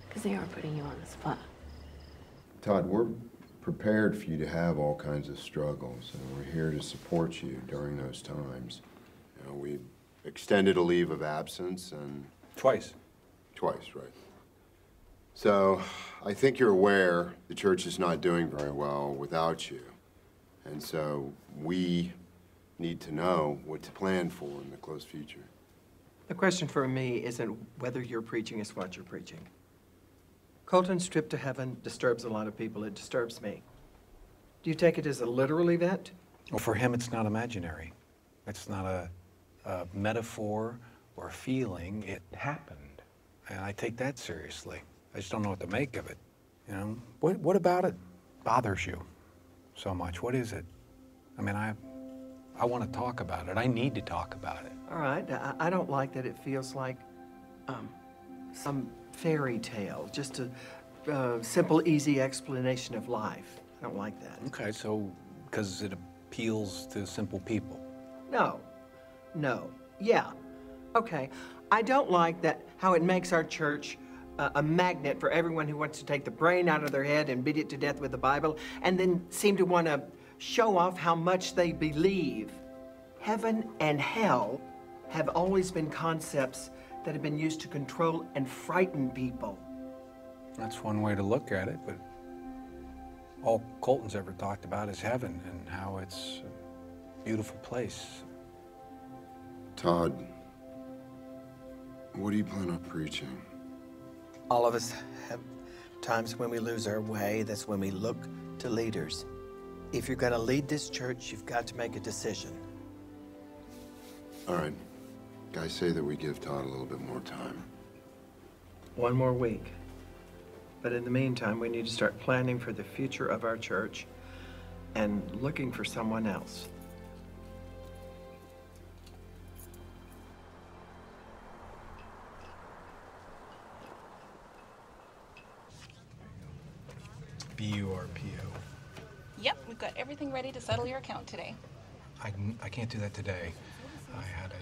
Because they are putting you on the spot. Todd, we're prepared for you to have all kinds of struggles, and we're here to support you during those times. You know, we extended a leave of absence and... Twice. Twice, right. So, I think you're aware the church is not doing very well without you. And so, we need to know what to plan for in the close future. The question for me isn't whether your preaching is what you're preaching. Colton's trip to heaven disturbs a lot of people. It disturbs me. Do you take it as a literal event? Well, for him, it's not imaginary. It's not a metaphor or a feeling. It happened. And I take that seriously. I just don't know what to make of it. You know, what about it bothers you so much? What is it? I mean, I want to talk about it. I need to talk about it. All right. I don't like that it feels like some fairy tale, just a simple, easy explanation of life. I don't like that. Okay, so because it appeals to simple people. No. Yeah. Okay. I don't like that how it makes our church a magnet for everyone who wants to take the brain out of their head and beat it to death with the Bible, and then seem to want to show off how much they believe. Heaven and hell have always been concepts that have been used to control and frighten people. That's one way to look at it, but all Colton's ever talked about is heaven and how it's a beautiful place. Todd, what do you plan on preaching? All of us have times when we lose our way. That's when we look to leaders. If you're going to lead this church, you've got to make a decision. All right. Guys say that we give Todd a little bit more time. 1 more week. But in the meantime, we need to start planning for the future of our church and looking for someone else. BURPO. Yep, we've got everything ready to settle your account today. I can't do that today. I had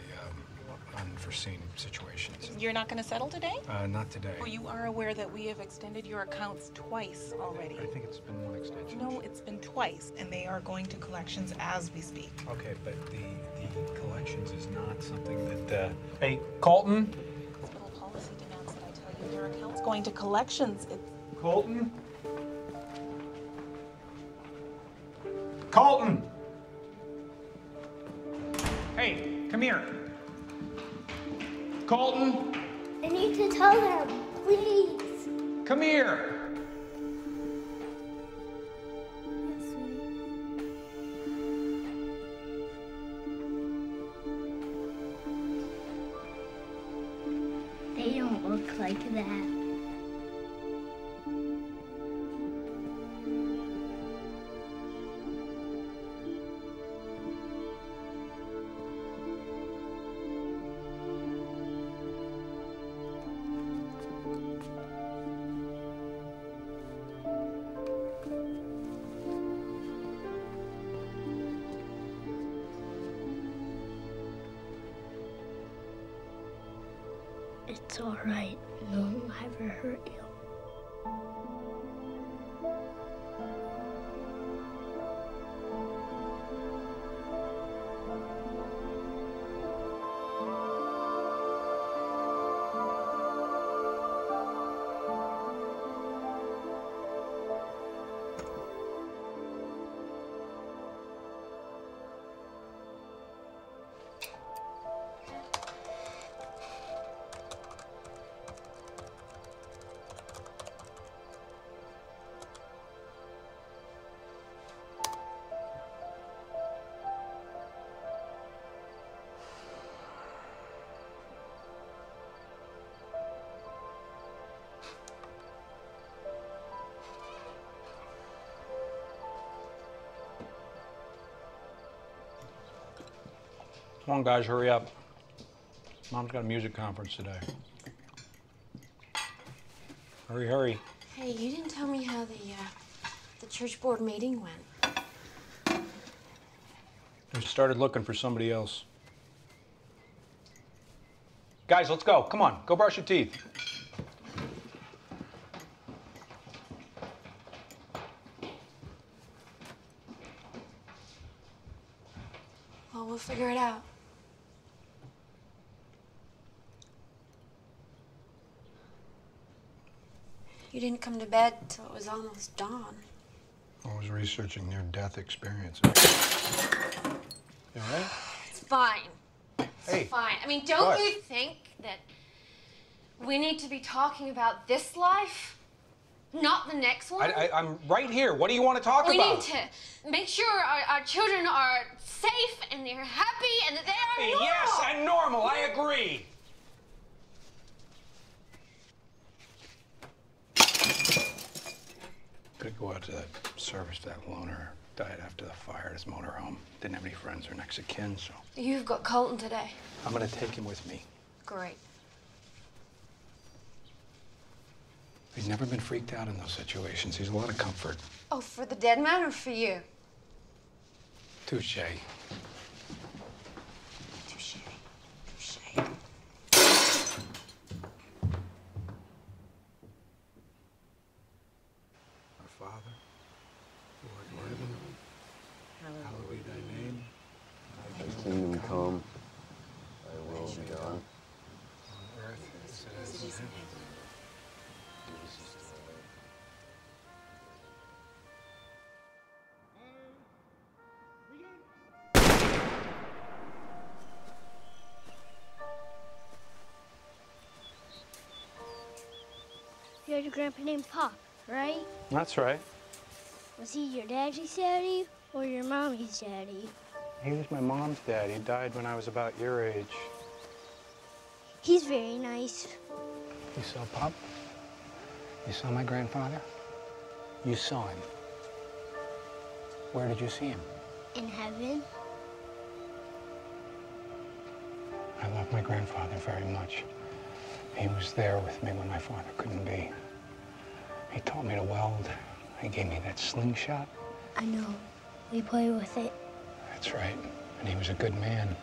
unforeseen situations. You're not going to settle today? Not today. Well, you are aware that we have extended your accounts twice already. I think it's been one extension. No, it's been twice, and they are going to collections as we speak. Okay, but the collections is not something that, Hey, Colton? Hospital policy demands that I tell you your account's going to collections. Colton? Colton! Hey, come here. Colton? I need to tell them, please. Come here. They don't look like that. It's all right. No one will ever hurt you. Come on, guys, hurry up. Mom's got a music conference today. Hurry, hurry. Hey, you didn't tell me how the church board meeting went. They started looking for somebody else. Guys, let's go. Come on, go brush your teeth. Well, we'll figure it out. You didn't come to bed till it was almost dawn. I was researching near-death experiences. You all right? It's fine. It's Hey, fine. I mean, don't what? you think that we need to be talking about this life, not the next one? I'm right here. What do you want to talk We about? need to make sure our children are safe and they're happy and that they are normal. Yes, and normal. I agree. Could go out to that service that loner died after the fire at his motorhome. Didn't have any friends or next of kin, so You've got Colton today. I'm gonna take him with me. Great. He's never been freaked out in those situations. He's a lot of comfort. Oh, for the dead man or for you? Touche. Touche. Touche. Our Father, who art in heaven, hallowed be thy name. Thy kingdom come, thy will be done. On earth as it is in heaven. You had a grandpa named Pop, right? That's right. Was he your daddy's daddy or your mommy's daddy? He was my mom's dad. He died when I was about your age. He's very nice. You saw Pop? You saw my grandfather? You saw him. Where did you see him? In heaven? I love my grandfather very much. He was there with me when my father couldn't be. He taught me to weld. He gave me that slingshot. I know. We play with it. That's right. And he was a good man.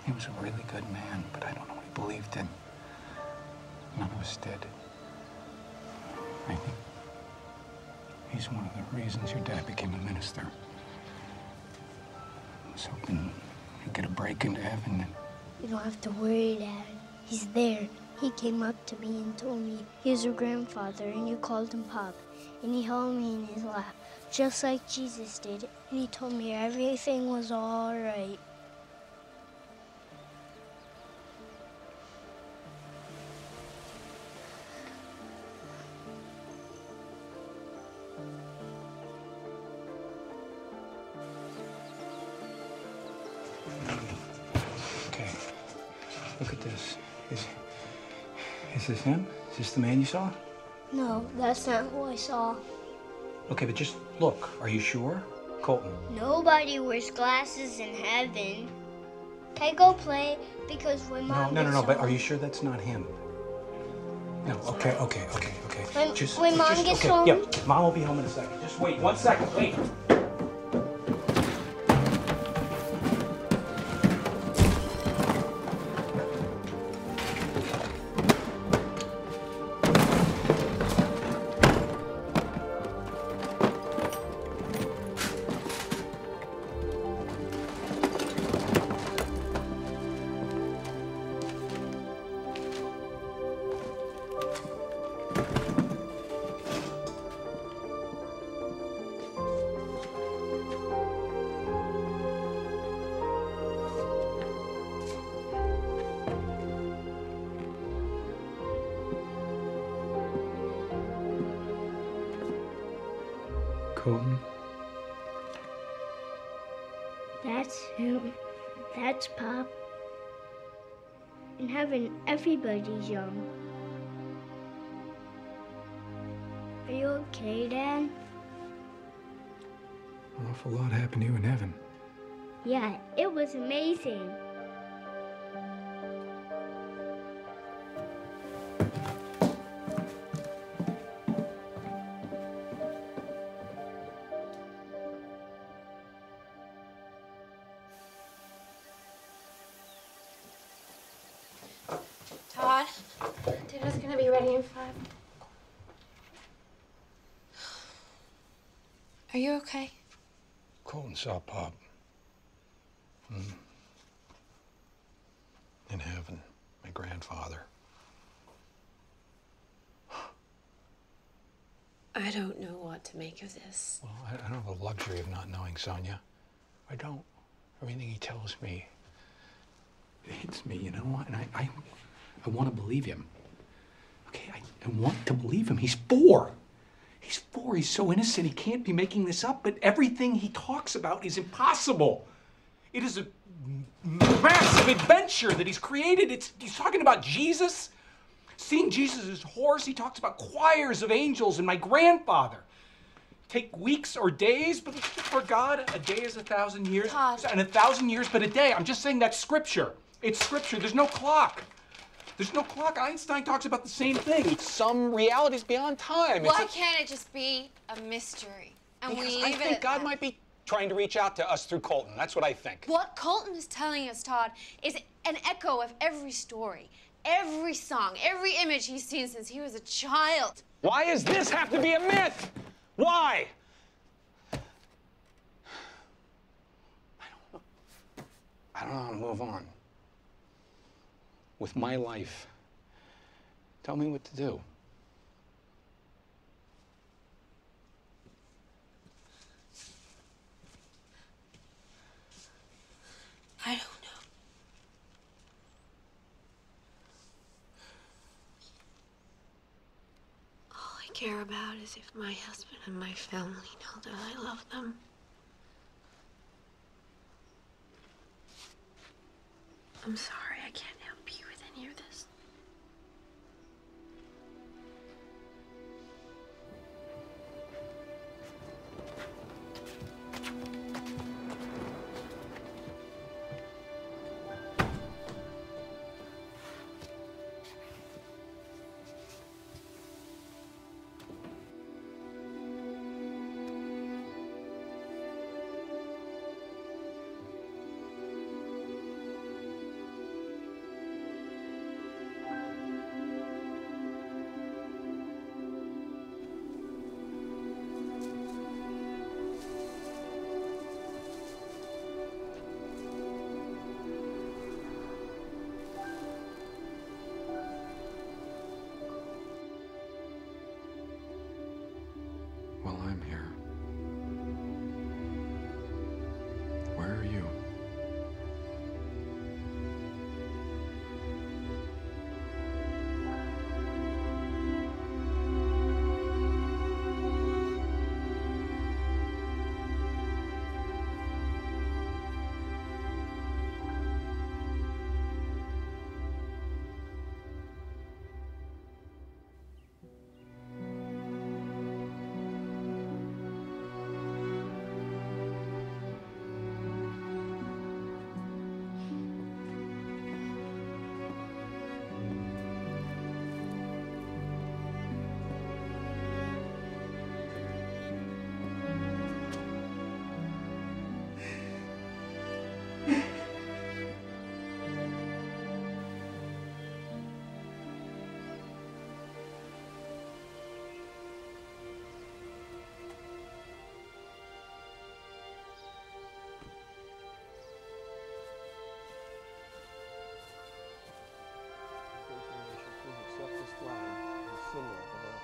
He was a really good man, but I don't know what he believed in. None of us did. I think he's one of the reasons your dad became a minister. I was hoping he'd get a break into heaven. You don't have to worry, Dad. He's there. He came up to me and told me he was your grandfather and you called him Pop. And he held me in his lap, just like Jesus did. And he told me everything was all right. Okay, look at this. Is this him? Is this the man you saw? No, that's not who I saw. Okay, but just look. Are you sure? Colton. Nobody wears glasses in heaven. Can I go play? Because when Mom No, gets but home- are you sure that's not him? No, okay. When Mom gets home- Yeah, Mom will be home in a second. Just wait 1 second, wait. Colton. That's him. That's Pop. In heaven, everybody's young. Are you okay, Dad? An awful lot happened to you in heaven. Yeah, it was amazing. Todd, dinner's gonna be ready in 5. Are you okay? Colton saw Pop. In heaven, my grandfather. I don't know what to make of this. Well, I don't have the luxury of not knowing, Sonia. I don't. Everything he tells me, it hits me, you know? And I want to believe him. Okay, I want to believe him. He's 4. He's 4. He's so innocent. He can't be making this up. But everything he talks about is impossible. It is a massive adventure that he's created. He's talking about Jesus, seeing Jesus' horse. He talks about choirs of angels and my grandfather. Take weeks or days, but for God, a day is 1,000 years. Todd. And 1,000 years, but a day. I'm just saying that's scripture. It's scripture. There's no clock. There's no clock. Einstein talks about the same thing. It's some realities beyond time. Why can't it just be a mystery? And we leave it I think at God that? might be trying to reach out to us through Colton. That's what I think. What Colton is telling us, Todd, is an echo of every story, every song, every image he's seen since he was a child. Why does this have to be a myth? Why? I don't know how to move on with my life. Tell me what to do. I don't know. All I care about is if my husband and my family know that I love them. I'm sorry, I can't help you with any of this. Well, I'm here. Where are you?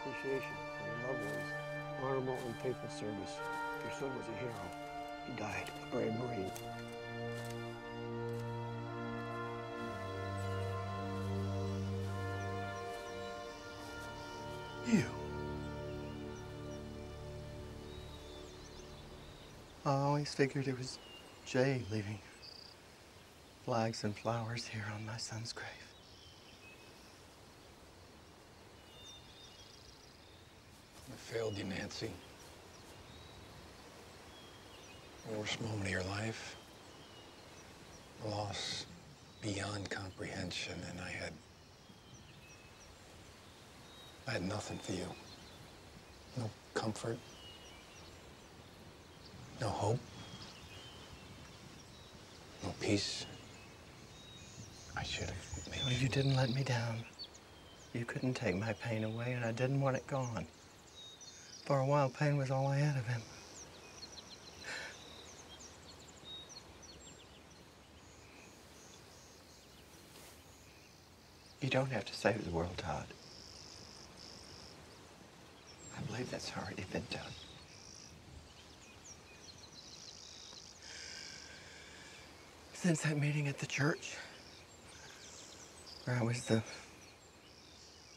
Appreciation for your loved ones, honorable and faithful service. Your son was a hero. He died, a brave Marine. You. I always figured it was Jay leaving flags and flowers here on my son's grave. I failed you, Nancy. The worst moment of your life. a loss beyond comprehension, and I had nothing for you. No comfort, no hope, no peace. I should have made Well, you didn't let me down. You couldn't take my pain away, and I didn't want it gone. For a while, pain was all I had of him. You don't have to save the world, Todd. I believe that's already been done. Since that meeting at the church, where I was the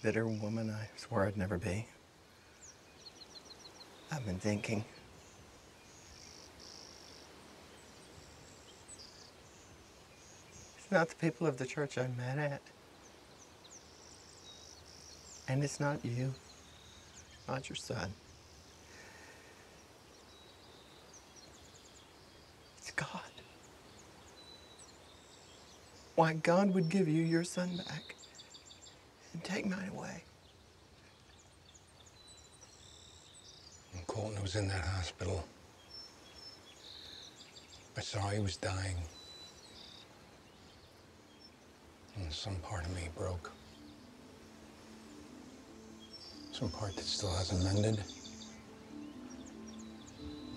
bitter woman I swore I'd never be, I've been thinking. It's not the people of the church I'm mad at. And it's not you, not your son. It's God. Why God would give you your son back and take mine away. When Colton was in that hospital, I saw he was dying. And some part of me broke. Some part that still hasn't mended.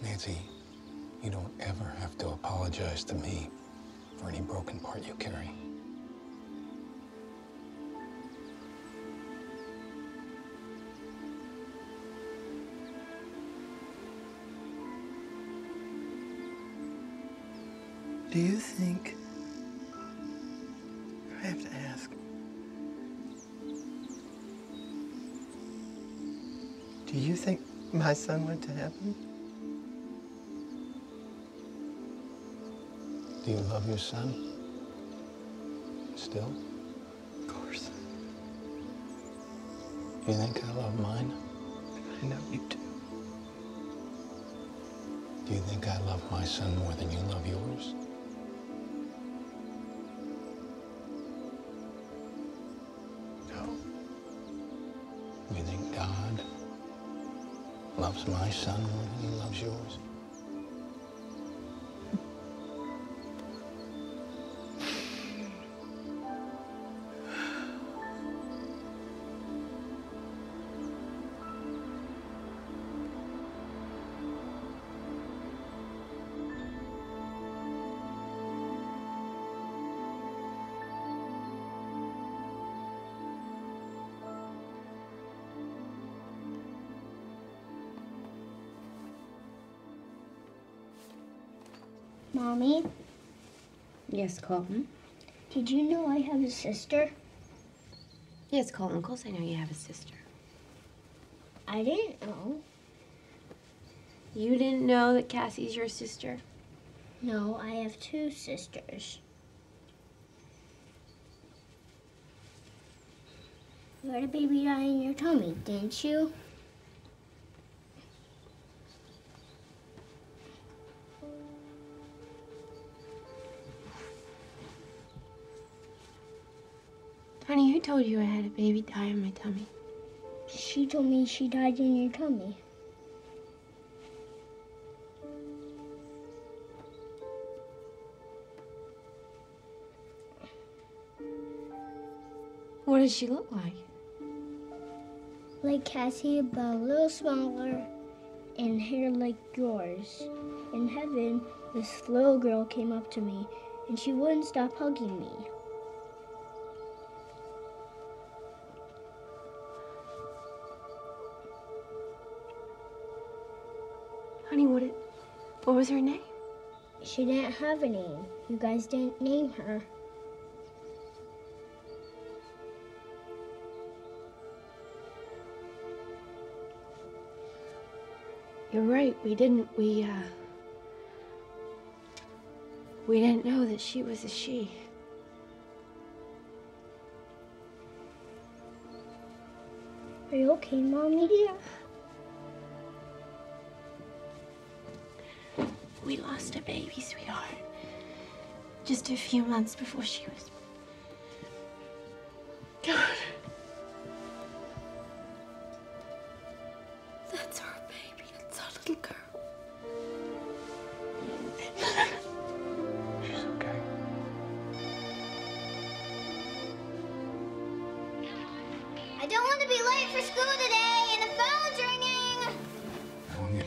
Nancy, you don't ever have to apologize to me for any broken part you carry. Do you think, I have to ask, do you think my son went to heaven? Do you love your son? Still? Of course. You think I love mine? I know you do. Do you think I love my son more than you love yours? No. You think God loves my son more than he loves yours? Mommy, Yes, Colton? did you know I have a sister? Yes, Colton, of course I know you have a sister. I didn't know. You didn't know that Cassie's your sister? No, I have two sisters. You had a baby die in your tummy, didn't you? Honey, who told you I had a baby die in my tummy? She told me she died in your tummy. What does she look like? Like Cassie, but a little smaller and hair like yours. In heaven, this little girl came up to me and she wouldn't stop hugging me. Honey, what was her name? She didn't have a name. You guys didn't name her. You're right, we didn't. We didn't know that she was a she. Are you okay, Mommy? Yeah. We lost a baby, sweetheart. just a few months before she was... God. That's our baby. That's our little girl. She's okay. I don't want to be late for school today, and the phone's ringing. I want you to...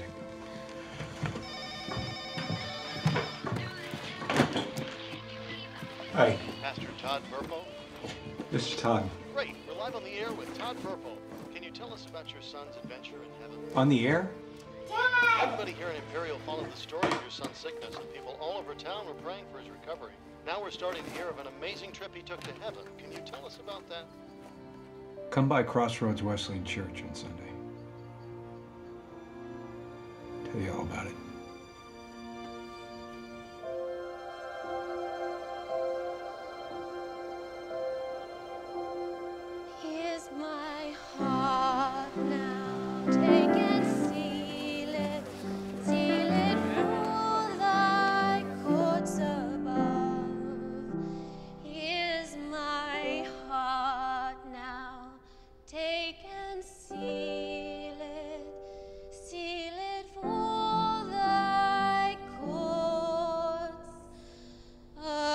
Hi. Pastor Todd Burpo. This is Todd. Great. We're live on the air with Todd Burpo. Can you tell us about your son's adventure in heaven? On the air? Everybody here in Imperial followed the story of your son's sickness, and people all over town were praying for his recovery. Now we're starting to hear of an amazing trip he took to heaven. Can you tell us about that? Come by Crossroads Wesleyan Church on Sunday. Tell you all about it. Here's my heart now, take and seal it through thy courts above. Here's my heart now, take and seal it for thy courts above.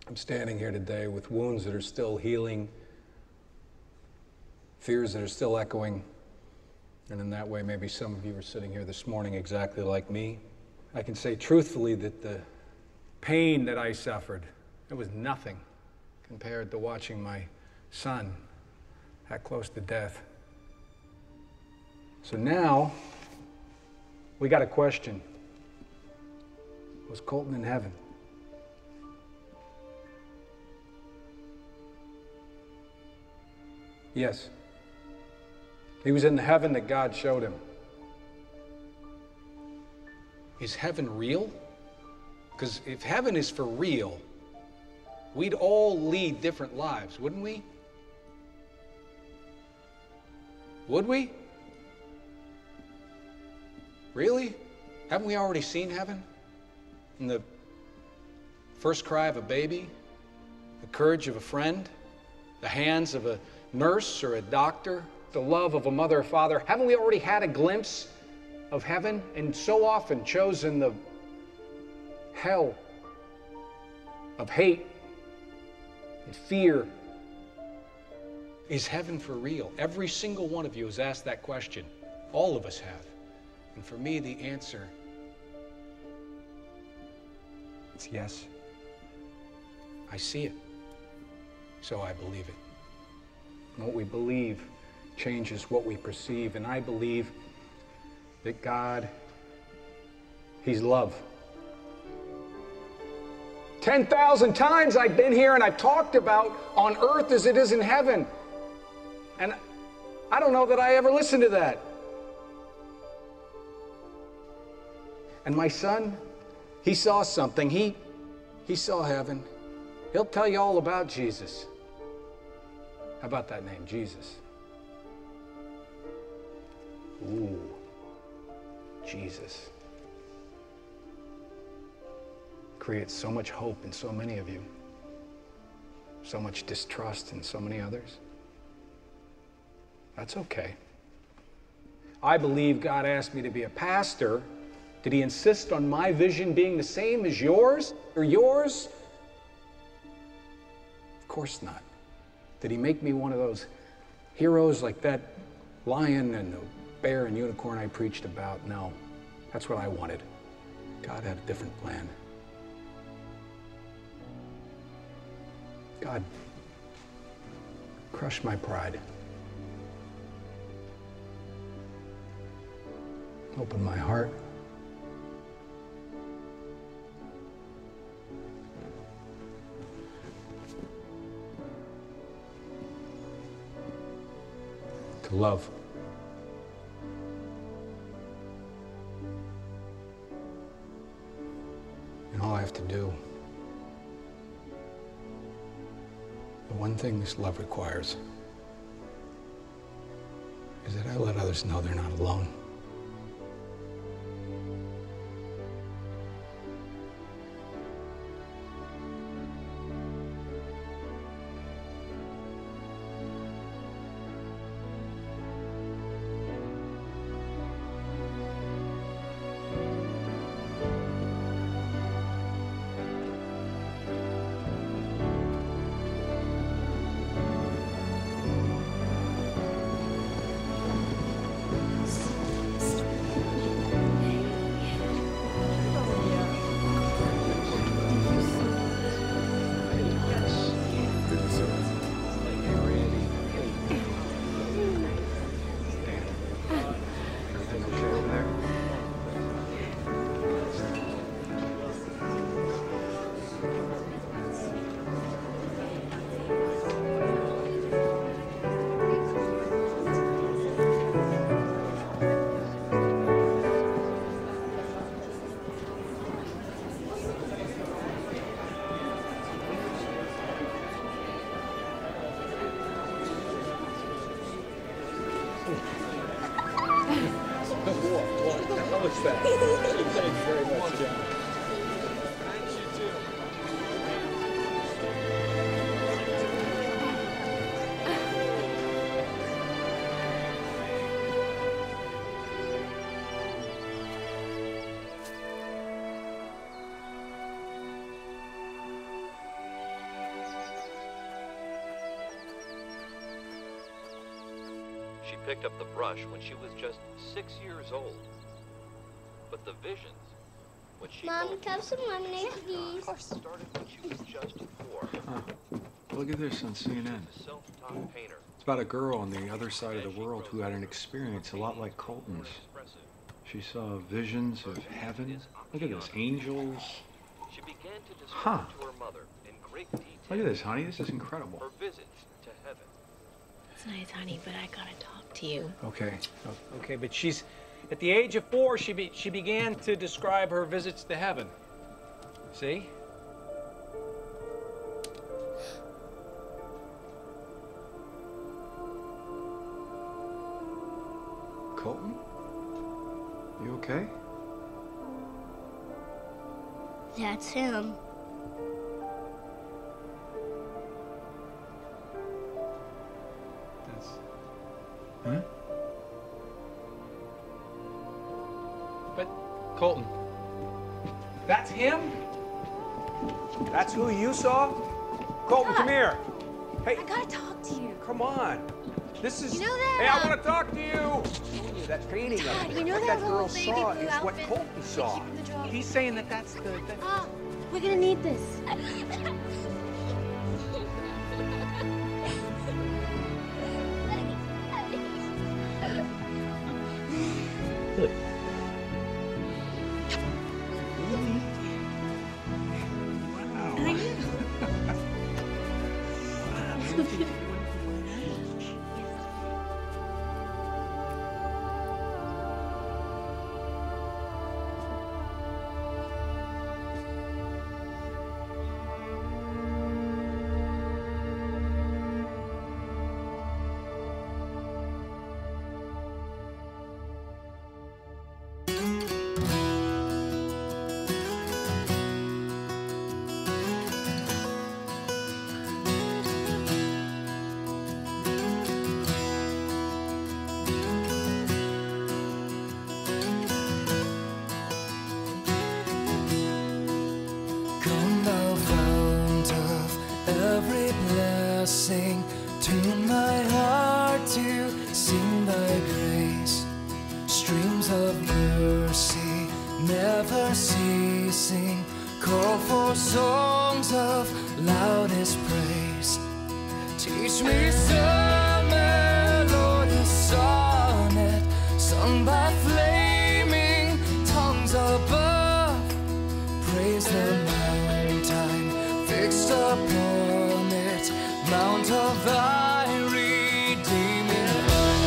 I'm standing here today with wounds that are still healing, fears that are still echoing, and in that way, maybe some of you are sitting here this morning exactly like me. I can say truthfully that the pain that I suffered, it was nothing compared to watching my son that close to death. So now, we got a question. Was Colton in heaven? Yes. He was in the heaven that God showed him. Is heaven real? Because if heaven is for real, we'd all lead different lives, wouldn't we? Would we? Really? Haven't we already seen heaven? In the first cry of a baby, the courage of a friend, the hands of a nurse or a doctor, the love of a mother or father. Haven't we already had a glimpse of heaven and so often chosen the hell of hate and fear? Is heaven for real? Every single one of you has asked that question. All of us have. And for me, the answer is yes. I see it, so I believe it. And what we believe changes what we perceive, and I believe that God, He's love. 10,000 times I've been here and I've talked about on earth as it is in heaven. And I don't know that I ever listened to that. And my son, he saw something. He saw heaven. He'll tell you all about Jesus. How about that name, Jesus? Ooh, Jesus. Creates so much hope in so many of you. So much distrust in so many others. That's okay. I believe God asked me to be a pastor. Did He insist on my vision being the same as yours or yours? Of course not. Did He make me one of those heroes like that lion and the bear and unicorn I preached about? No. That's what I wanted. God had a different plan. God, crush my pride. Open my heart. To love. have to do. The one thing this love requires is that I let others know they're not alone. Thank you very much, John. She picked up the brush when she was just 6 years old. But the visions, when she Mom, can I have some lemonade, please? of course, started when she was just 4. Look at this on CNN. Self-taught painter. It's about a girl on the other side of the world who had an experience a lot like Colton's. She saw visions of heaven. Look at this, angels. She began to describe to her mother in great detail. Look at this, honey. This is incredible. Her visits to heaven. It's nice, honey, but I gotta talk to you. Okay. Okay, but she's at the age of 4. She began to describe her visits to heaven. See? Colton? You okay? That's him. Huh? But, Colton, that's him? That's who you saw? Colton, come here. Hey. I gotta talk to you. Come on. This is. You know that, Hey, I want to talk to you. That painting Dad, of you know what that that little girl baby saw blue is what outfit Colton saw. keep in the drawer? He's saying that that's the. We're gonna need this. Come thou fount of every blessing, tune my heart to sing thy grace. Streams of mercy never ceasing, call for songs of loudest praise. Teach me some melodious sonnet sung by flaming tongues above. Praise the mountain fixed upon it, mount of thy redeeming love.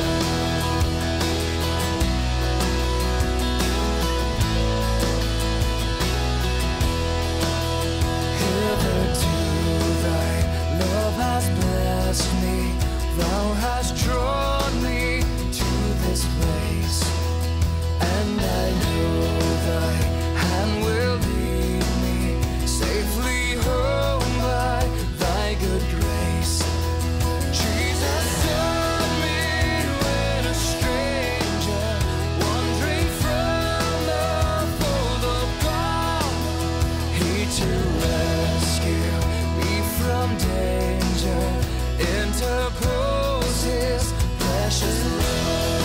to rescue me from danger, interpose his precious love.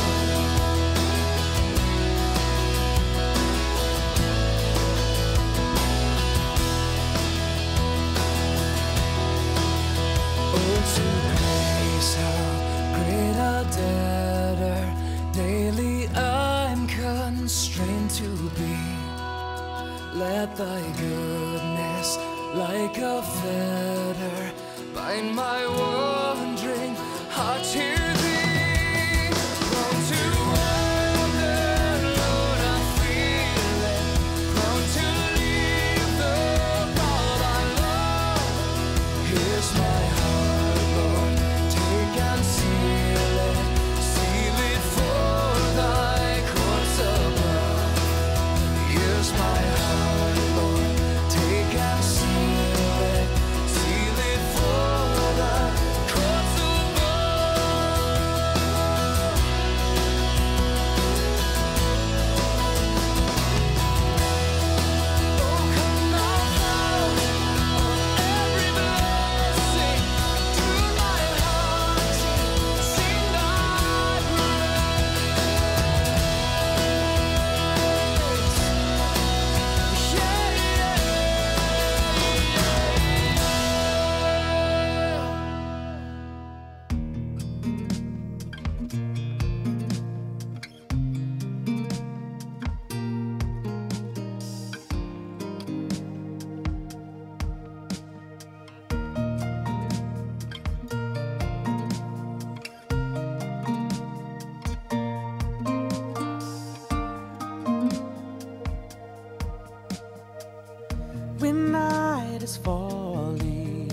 Oh, to grace, how great a debtor daily I'm constrained to be. Let thy goodness like a fetter bind my wandering heart to thee. Prone to wander, Lord, I feel it. Prone to leave the God I love. Here's my heart, Lord, take and seal it for thy courts above. Here's my heart, Lord, take and seal it for thy courts above. Oh, come thou fount of every blessing, tune my heart to sing thy praise. When night is falling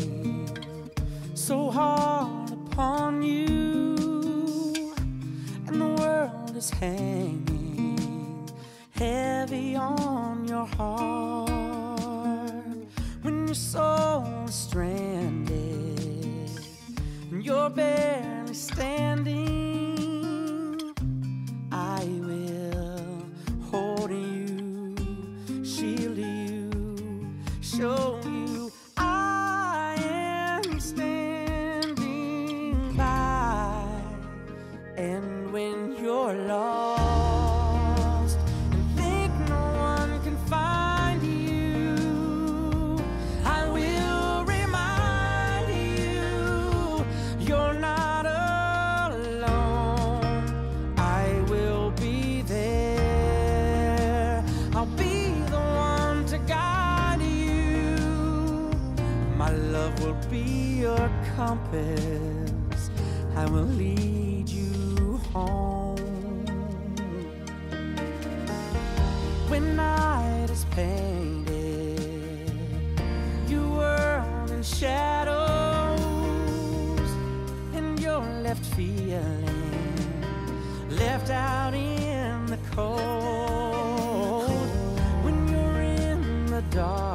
so hard upon you, and the world is hanging heavy on your heart, when your soul is stranded and you're barely standing, I will hold you, shield you, show you I am standing by. And when you're lost and think no one can find you, I will remind you you're not alone. I will be there. I'll be the one to guide you. My love will be your compass. I will lead you home. When night is painted, your world in shadows, and you're left feeling left out in the cold. When you're in the dark,